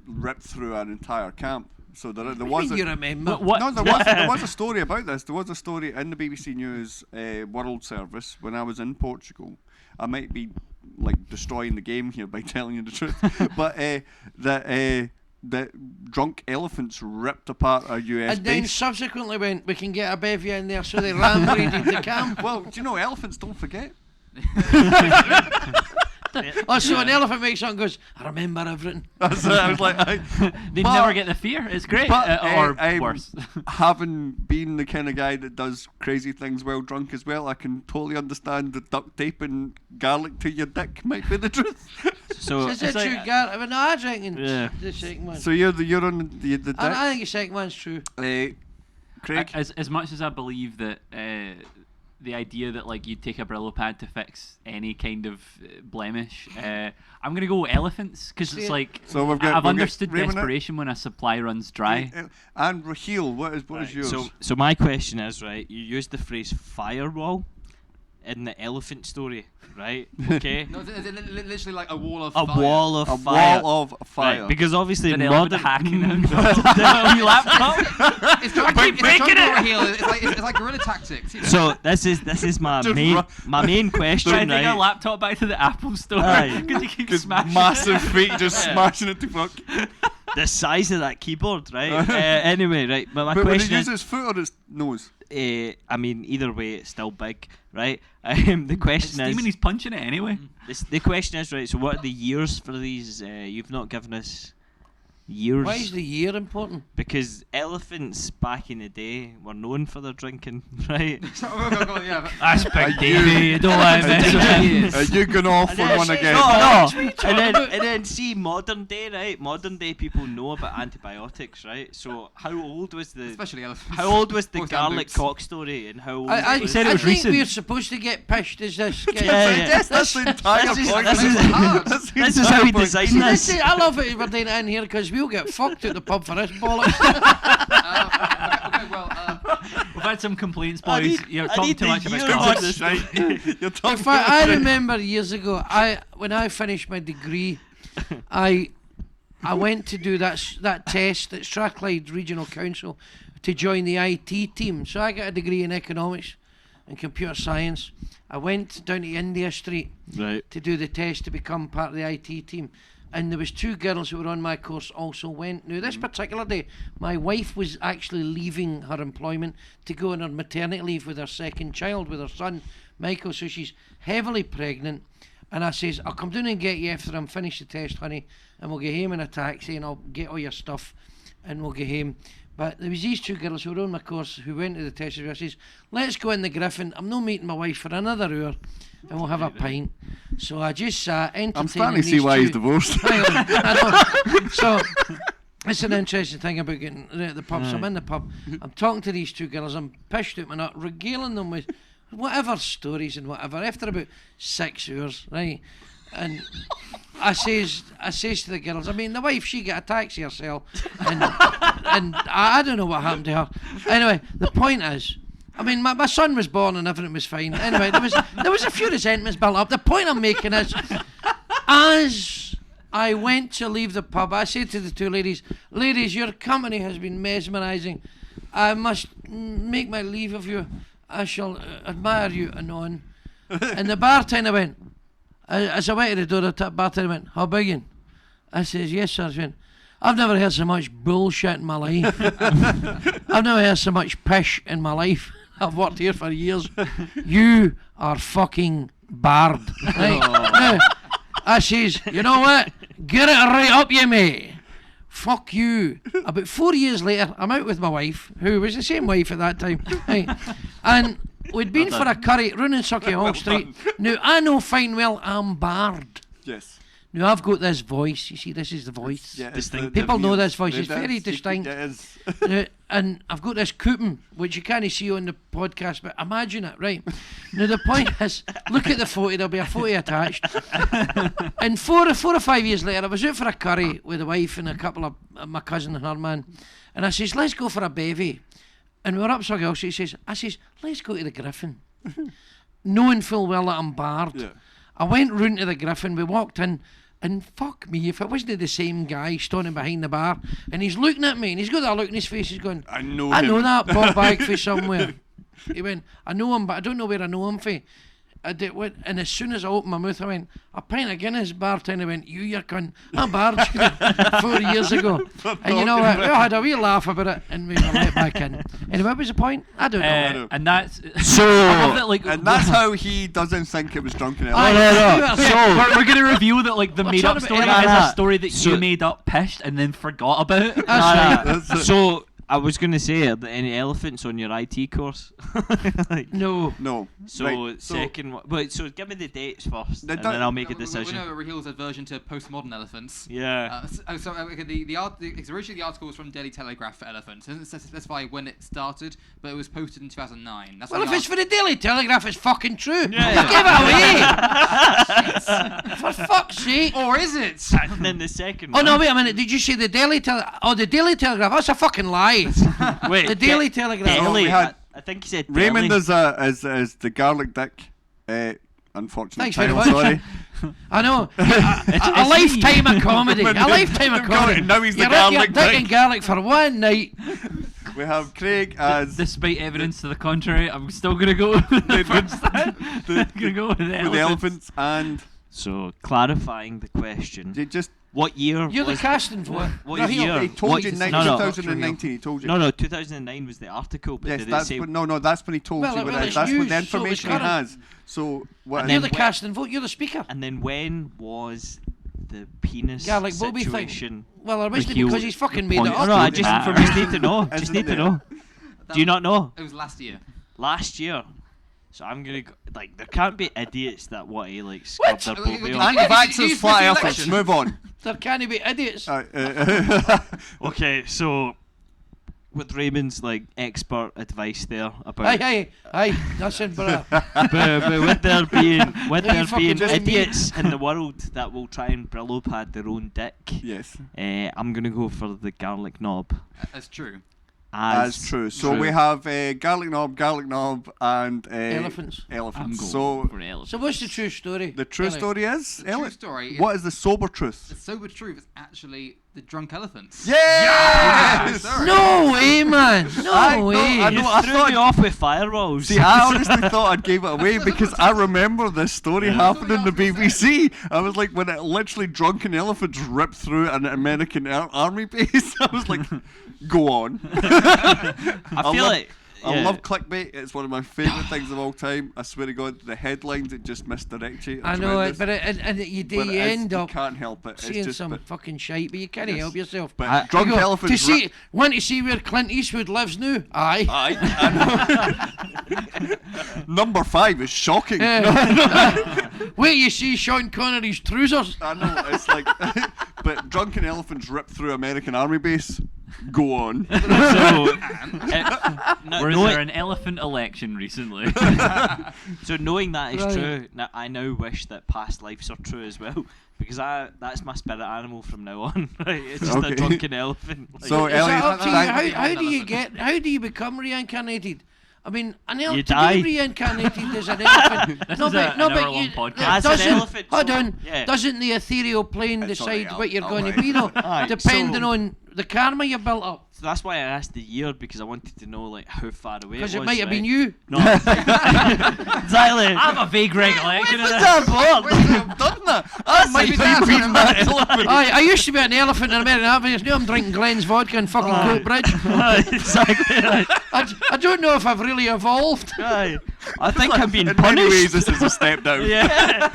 ripped through an entire camp. So there What do was you mean you remember? What? No, there was a story about this. There was a story in the BBC News World Service when I was in Portugal. I might be like destroying the game here by telling you the truth, but the drunk elephants ripped apart a US And then base. subsequently went, we can get a bevy in there, so they rampaged the camp. Well, do you know elephants don't forget? Oh, so an elephant makes something and goes, I remember everything. That's it. I was like, They But- never get the fear. It's great, but, or I'm worse. having been the kind of guy that does crazy things while drunk as well, I can totally understand the duct tape and garlic to your dick might be the truth. So Is it's it true, like, Gar? No, I reckon Yeah. the second one. So you're on the dick. I think the second one's true. Craig. As much as I believe that the idea that like you'd take a Brillo pad to fix any kind of blemish, I'm gonna go elephants because See it's it? like So we've got I've we've got understood Raymond now. desperation when a supply runs dry. And Raheil, what is yours? so my question is, right, you used the phrase firewall in the elephant story, right? Okay. No, it's literally like a wall of A fire. wall of a fire. wall of fire. Right, because obviously Did elephant modern hacking into the laptop? It's John Raheil. It's like guerrilla tactics. You know? So this is my Just main ru- question, Trying to take a right? laptop back to the Apple store Aye. because you keep Just smashing massive feet just smashing it to fuck. The size of that keyboard, right? Anyway, right. But my But when he question is, uses his foot or his nose? I mean, either way, it's still big, right? The It's question steaming, is, he's punching it anyway. the question is, right? So, what are the years for these? You've not given us years. Why is the year important? Because elephants back in the day were known for their drinking, right? Yeah, but- That's Are big, you- Davey. You don't want to mess with him. Are you going off on one again? No. And then see modern day, right? Modern day people know about antibiotics, right? So how old was the especially elephants. how old was the Both down garlic boots. cock story, and how old? I was said it was think recent. we're supposed to get pished as this. Yeah. That's the entire This is- point. this is- That's the this is entire how we point. design See, this. I love it we're doing it in here because we'll get fucked at the pub for this bollocks. Okay, well, We've had some complaints, I boys. need- You're I talking need too the much about years garlic. on this. Right. You're talking In fact, I remember years ago, when I finished my degree, I went to do that test at Strathclyde Regional Council to join the IT team. So I got a degree in economics and computer science. I went down to India Street Right. to do the test to become part of the IT team. And there was two girls who were on my course also went. Now this particular day, my wife was actually leaving her employment to go on her maternity leave with her second child, with her son, Michael. So she's heavily pregnant. And I says, I'll come down and get you after I'm finished the test, honey. And we'll get home in a taxi and I'll get all your stuff and we'll get home. But there was these two girls who were on my course who went to the test. I says, let's go in the Griffin. I'm not meeting my wife for another hour and we'll have a pint. So I just sat entertaining I'm starting to see these why he's two- divorced. I know. So It's an interesting thing about getting at the pub. So I'm in the pub. I'm talking to these two girls. I'm pissed out my nut, regaling them with whatever stories and whatever. After about 6 hours, right? And I says to the girls, I mean, the wife, she got a taxi herself, and I don't know what happened to her. Anyway, the point is, I mean, my son was born and everything was fine. Anyway, there was a few resentments built up. The point I'm making is, as I went to leave the pub, I said to the two ladies, your company has been mesmerising. I must make my leave of you. I shall admire you anon. And the bartender went, as I went to the door, the bartender went, how big you? I says, yes, sir. She went, I've never heard so much bullshit in my life. I've never heard so much pish in my life. I've worked here for years. You are fucking barred. Right? Now, I says, you know what? Get it right up, you mate. Fuck you. About 4 years later, I'm out with my wife, who was the same wife at that time. Right? And we'd been for a curry round in Sucky Street. Now, I know fine well I'm barred. Yes. Now, I've got this voice. You see, this is the voice. Yeah, Distinct. People know this voice. It It's very is. distinct. It is. And I've got this coupon, which you can't see on the podcast, but imagine it, right? Now, the point is, look at the photo. There'll be a photo attached. And four or 5 years later, I was out for a curry with the wife and a couple of my cousin and her man. And I says, let's go for a bevy. And we were up Sucky Street. I says, let's go to the Griffin. Knowing full well that I'm barred. Yeah. I went round to the Griffin. We walked in. And fuck me, if it wasn't the same guy standing behind the bar, and he's looking at me, and he's got that look in his face, he's going, I know that Bob bag for somewhere. He went, I know him, but I don't know where I know him for. And as soon as I opened my mouth, I went, a pint of Guinness. Bartender went, you cunt. I'm barred 4 years ago. And you know what? We all had a wee laugh about it, and we were let back in. And what was the point? I don't know. And that's So, I love that, like, And that's how he doesn't think it was drunken I- elephant. you are- So, we're gonna reveal that, like, the We're made up talking story about- is Nah, a story that so- you made up, pished, and then forgot about. That's right. That's it. so I was gonna say, are there any elephants on your IT course? Like, No. No. so Right, second one. Wait, so give me the dates first, The and di- then I'll make a We decision. know Raheil's aversion to postmodern elephants. Yeah. Originally the article was from Daily Telegraph for elephants. It doesn't specify when it started, but it was posted in 2009. That's Well, why if the it's for the Daily Telegraph, it's fucking true. Yeah. Give it away. For fuck's sake. or is it? And then the second Oh one. no! Wait a minute. Did you say the Daily Telegraph? Oh, the Daily Telegraph. That's a fucking lie. Wait, The Daily Telegraph. No, Daily. we had- I think he said Raymond Daily. is the garlic dick. Unfortunate Thanks very title, much. sorry. I know. A lifetime of comedy. A lifetime of comedy. Now he's the You're up, you're garlic dick and dick. garlic for one night. We have Craig as Despite evidence to the contrary, I'm still gonna go with the first. I'm gonna go with the with elephants. the elephants, and So clarifying the question. you just What year? You're the was casting for it. What Raheil. year? he told What- you no, no. 2019. He told you. No, 2009 was the article, but Yes, did it that's say? that's when he told Well, you. well, But it's that's what the news, so it's information he current. has. So what? And You're then the when- casting vote. You're the speaker. And then when was the penis Garlic Bobby thing. situation? Well, I wish it Raheil because he's fucking made it points up. No, I Doesn't just matter. just need to know. Just Isn't need to it? know. Do you not know? It was last year. Last year. So I'm gonna go, like there can't be idiots that want to like scrub What? their Wait, booby wait, off. wait. Anti-vaxxers, flat earthers. Election. Move on. There can't be idiots. Okay, so with Raymond's like expert advice there about Hey, listen, brother. but with there being fucking just idiots in the world that will try and Brillo pad their own dick, Yes, I'm gonna go for the garlic knob. That's true. that's true. So we have garlic knob, and Elephants. I'm Elephants. going So for elephants. So what's the true story? the true Elliot? story is, The true Elliot, story. what is the sober truth? The sober truth is actually the drunk elephants. Yes! Sorry. No way, man. No way. I know. You I threw thought me off with firewalls. See, I honestly thought I'd gave it away because I remember this story happening in the BBC. I was like, when it literally drunken elephants ripped through an American army base, I was like, go on. I feel like I yeah. love clickbait. It's one of my favourite things of all time. I swear to God, the headlines, it just misdirect you. I know it, Tremendous. but you But it is- end up You can't help it. It's seeing just, some but, fucking shite, but you can't help yourself. but drunk You go, elephants. to see, want to see where Clint Eastwood lives now? Aye. I know. Number 5 is shocking. Wait, you see Sean Connery's trousers? I know, it's like, but but drunken elephants rip through American Army base. Go on. So, Was there an elephant election recently? so knowing that is Right. true, I now wish that past lives are true as well, because that's my spirit animal from now on. Right? It's just Okay. a drunken elephant. Like, So, Is that Eliott, up to you? thank- How do you become reincarnated? I mean, an You elephant to die. be reincarnated as an elephant. This is an hour-long podcast. As an doesn't, elephant, hold so- on, yeah. doesn't the ethereal plane It's decide alright, what you're going to alright. be though? Aye, Depending so- on the karma you built up. So that's why I asked the year, because I wanted to know like how far away it was. Because it might have been right? you. No, exactly. I have a vague recollection of this. I've done that. I might have been that elephant. Aye, I used to be an elephant in American Army. Now I'm drinking Glen's vodka and fucking Coke Bridge. Aye, exactly. Right. I don't know if I've really evolved. Aye. I think I'm being In many ways, punished. this is a step down. Yeah.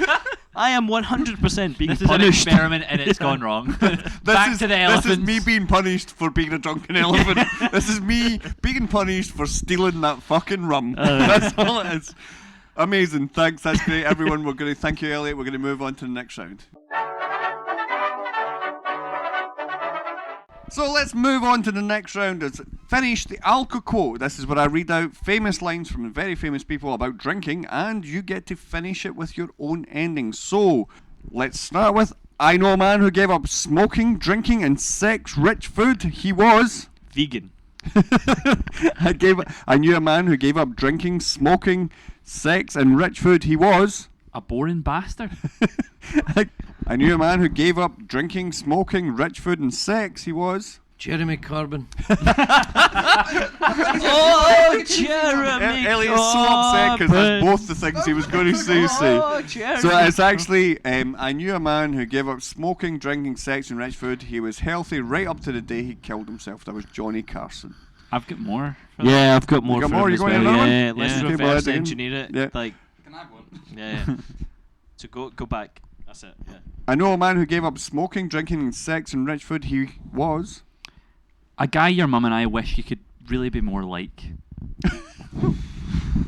I am 100% being This is an punished. experiment and it's gone wrong. Back to the elephants. This is me being punished for being a drunken elephant. This is me being punished for stealing that fucking rum. That's all it is. Amazing. Thanks. That's great, everyone. We're going to thank you, Eliott. We're going to move on to the next round. So let's move on to the next round. It's finish the Alco quote. This is where I read out famous lines from very famous people about drinking, and you get to finish it with your own ending. So let's start with: I know a man who gave up smoking, drinking, and sex-rich food. He was. Vegan. I knew a man who gave up drinking, smoking, sex, and rich food. He was. A boring bastard. I knew a man who gave up drinking, smoking, rich food, and sex. He was. Jeremy Corbyn. Oh, Jeremy Eliot's so upset because that's both the things he was going to say. Oh, Jeremy. So it's actually, I knew a man who gave up smoking, drinking, sex, and rich food. He was healthy right up to the day he killed himself. That was Johnny Carson. I've got more. Yeah, I've got more. got for more? him You as going well. another one? Yeah, let's Yeah. Okay, well, reverse again. engineer it. Yeah. Like, Can I have one? yeah. So go back. That's it. Yeah. I know a man who gave up smoking, drinking, and sex, and rich food. He was. A guy your mum and I wish you could really be more like.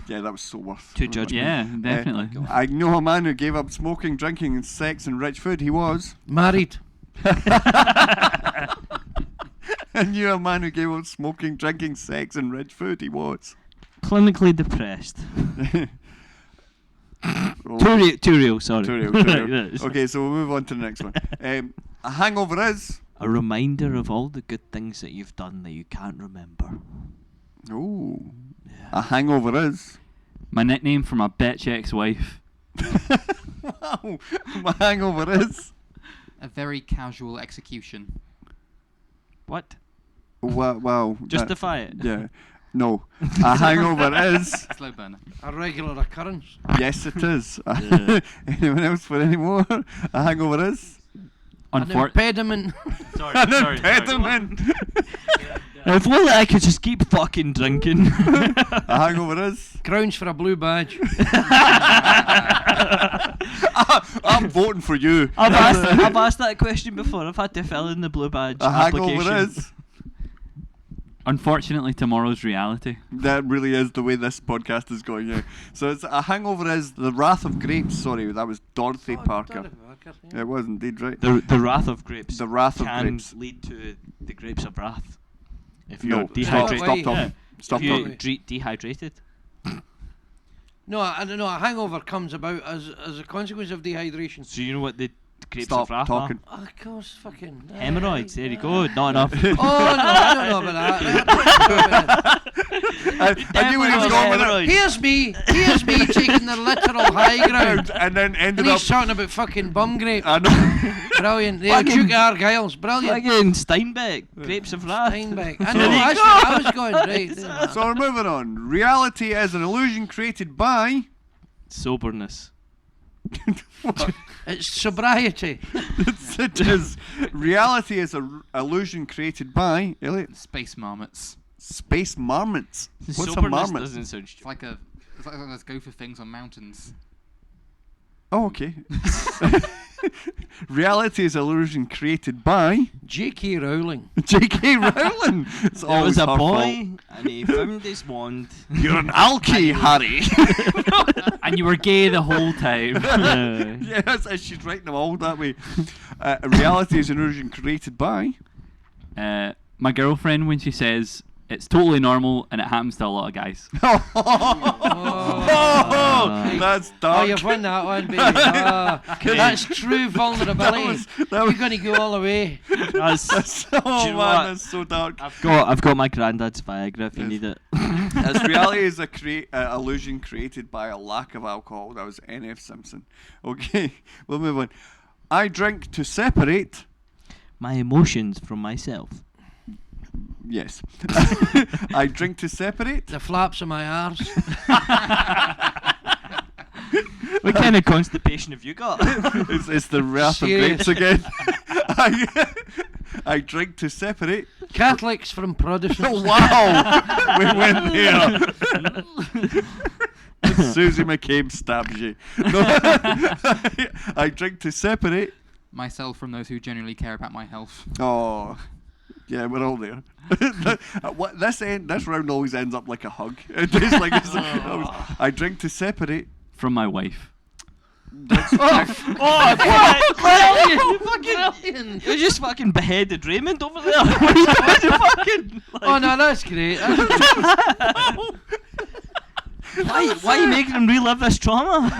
Yeah, that was so worth. To judge me. Yeah, definitely. I know a man who gave up smoking, drinking, and sex, and rich food. He was. Married. I knew a man who gave up smoking, drinking, sex, and rich food. He was. Clinically depressed. Oh, Too real, sorry. too real, too real. Yes. Okay, so we'll move on to the next one. A hangover is. A reminder of all the good things that you've done that you can't remember. Oh. A hangover is. My nickname for my bitch ex-wife. Wow. A hangover is. A very casual execution. What? Wow. Justify it. Yeah. No. A hangover is. Slow burner. A regular occurrence. Yes, it is. Yeah. Anyone else for any more? A hangover is. An impediment. An impediment. If only I could just keep fucking drinking. A hangover is. Grounds for a blue badge. I'm voting for you. I've asked that question before. I've had to fill in the blue badge A hangover application. is. Unfortunately, tomorrow's reality. That really is the way this podcast is going, yeah. So it's a hangover is the wrath of grapes. Sorry, that was Dorothy Parker. Yeah. It was indeed right. The wrath of grapes. The wrath of can grapes. lead to the grapes of wrath. If No, you're stop, dehydrated. stop Yeah. talking. Stop If you're talking. dehydrated. No, I don't know. A hangover comes about as a consequence of dehydration. So you know what the grapes Stop of wrath talking. Oh, of course, fucking. Hemorrhoids. There you go. Not enough. Oh no, I don't know about that. I knew where he was going with it. Here's me taking the literal high ground. And then And ended up. he's talking about fucking bum grape. I know. Brilliant. The Fucking- Duke Argyle's brilliant. Again, Steinbeck. Grapes of wrath. Steinbeck. I There know, you that's go. where I was going. Right. there. So we're moving on. Reality is an illusion created by. Soberness. It's sobriety. It is. Reality is an illusion created by. Eliott. Space marmots. Space marmots. What's a Soberness marmot? doesn't sound It's like those gopher things on mountains. Oh, okay. Reality is illusion created by J.K. Rowling. J.K. Rowling. It's There always was a her boy, fault. and he found his wand. You're an alky, Harry. And you were gay the whole time. Yes, she's writing them all that way. Reality is an illusion created by. My girlfriend, when she says it's totally normal and it happens to a lot of guys. That's Oh, dark. you've won that one, baby. Oh, that's true vulnerability. You're going to go all the way. That's Oh Do you man, know what? that's so dark. I've got my granddad's Viagra if you need it. As reality is a illusion created by a lack of alcohol. That was N.F. Simpson. Okay, we'll move on. I drink to separate. My emotions from myself. Yes. I drink to separate. The flaps of my arse. What kind of constipation have you got? It's the wrath of Serious. grapes again. I drink to separate. Catholics from Protestants. Oh, wow! We went there. Susie McCabe stabs you. No. I drink to separate. Myself from those who genuinely care about my health. Oh, yeah, we're all there. This round always ends up like a hug. I drink to separate. From my wife. You just fucking beheaded Raymond over there. What are you doing? Fucking, Oh no, that's great. why are you making him relive this trauma?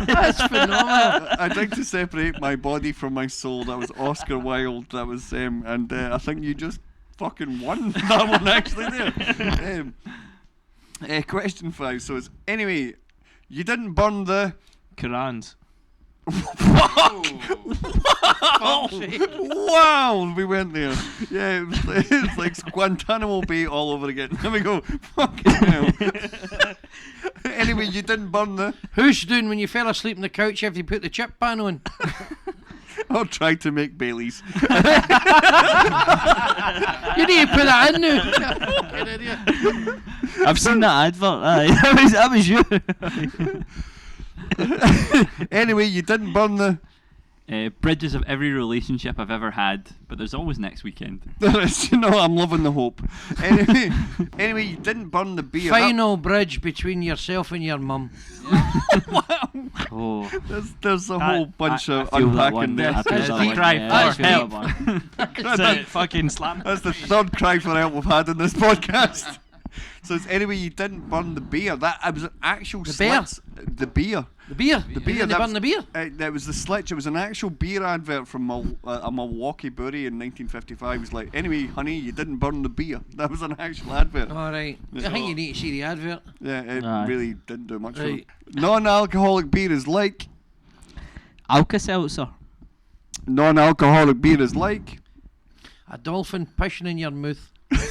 That's phenomenal. I drink to separate my body from my soul. That was Oscar Wilde. That was and I think you just fucking won that one actually there. Question 5. So it's anyway. You didn't burn the. Qurans. Wow, we went there. Yeah, it's like Guantanamo Bay all over again. There we go. Fucking hell. Anyway, you didn't burn the. Who's doing when you fell asleep on the couch after you put the chip pan on? Or tried to make Baileys. You need to put that in now. Fucking idiot. I've seen that advert. Aye. that was you. Anyway, you didn't burn the. Bridges of every relationship I've ever had, but there's always next weekend. I'm loving the hope. Anyway, you didn't burn the beer. Final bridge between yourself and your mum. Oh. There's a whole bunch of I feel that unpacking one. there. I feel That's that deep one, cry yeah, for I feel help. that one. That's it, fucking slam. That's the third cry for help we've had in this podcast. So it's anyway, you didn't burn the beer. That it was an actual The beer? slits. The beer. The beer. The beer. They burn the beer. That was the Slitch. It was an actual beer advert from a Milwaukee brewery in 1955. It was like, anyway, honey, you didn't burn the beer. That was an actual advert. All right. I think you need to see the advert. Yeah, it Aye. really didn't do much for Right. them. Non-alcoholic beer is like. Alka-Seltzer. Non-alcoholic beer is like. A dolphin pissing in your mouth. That's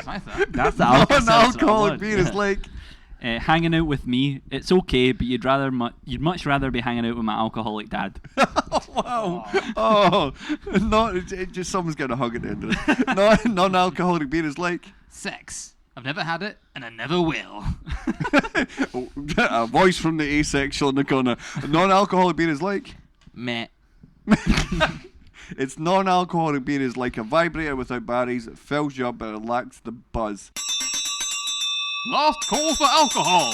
nice, that. That's the Alka-Seltzer. Non-alcoholic beer is like. Hanging out with me, it's okay, but you'd much rather be hanging out with my alcoholic dad. Wow. Oh, just someone's getting a hug at the end of it. Non-alcoholic beer is like. Sex. I've never had it, and I never will. A voice from the asexual in the corner. Non-alcoholic beer is like. Meh. It's non-alcoholic beer is like a vibrator without batteries. It fills you up, but it lacks the buzz. Last call for alcohol.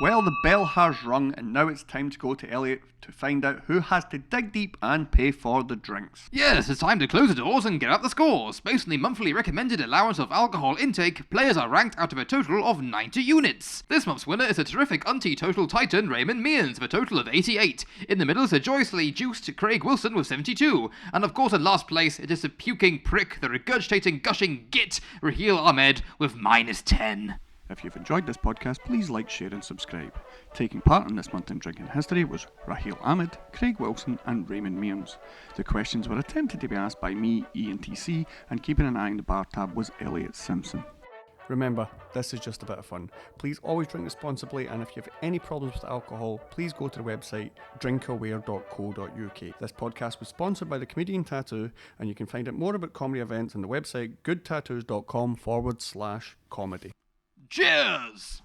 Well, the bell has rung, and now it's time to go to Eliott to find out who has to dig deep and pay for the drinks. Yes, it's time to close the doors and get up the scores. Based on the monthly recommended allowance of alcohol intake, players are ranked out of a total of 90 units. This month's winner is a terrific anti-total titan, Raymond Mearns, with a total of 88. In the middle is a joyously juiced Craig Wilson with 72. And of course in last place, it is the puking prick, the regurgitating, gushing git, Raheil Ahmad, with -10. If you've enjoyed this podcast, please like, share and subscribe. Taking part in this month in drinking history was Raheil Ahmad, Craig Wilson and Raymond Mearns. The questions were attempted to be asked by me, ENTC, and keeping an eye on the bar tab was Eliott Simpson. Remember, this is just a bit of fun. Please always drink responsibly, and if you have any problems with alcohol, please go to the website drinkaware.co.uk. This podcast was sponsored by the Comedian Tattoo, and you can find out more about comedy events on the website goodtattoos.com/comedy. Cheers!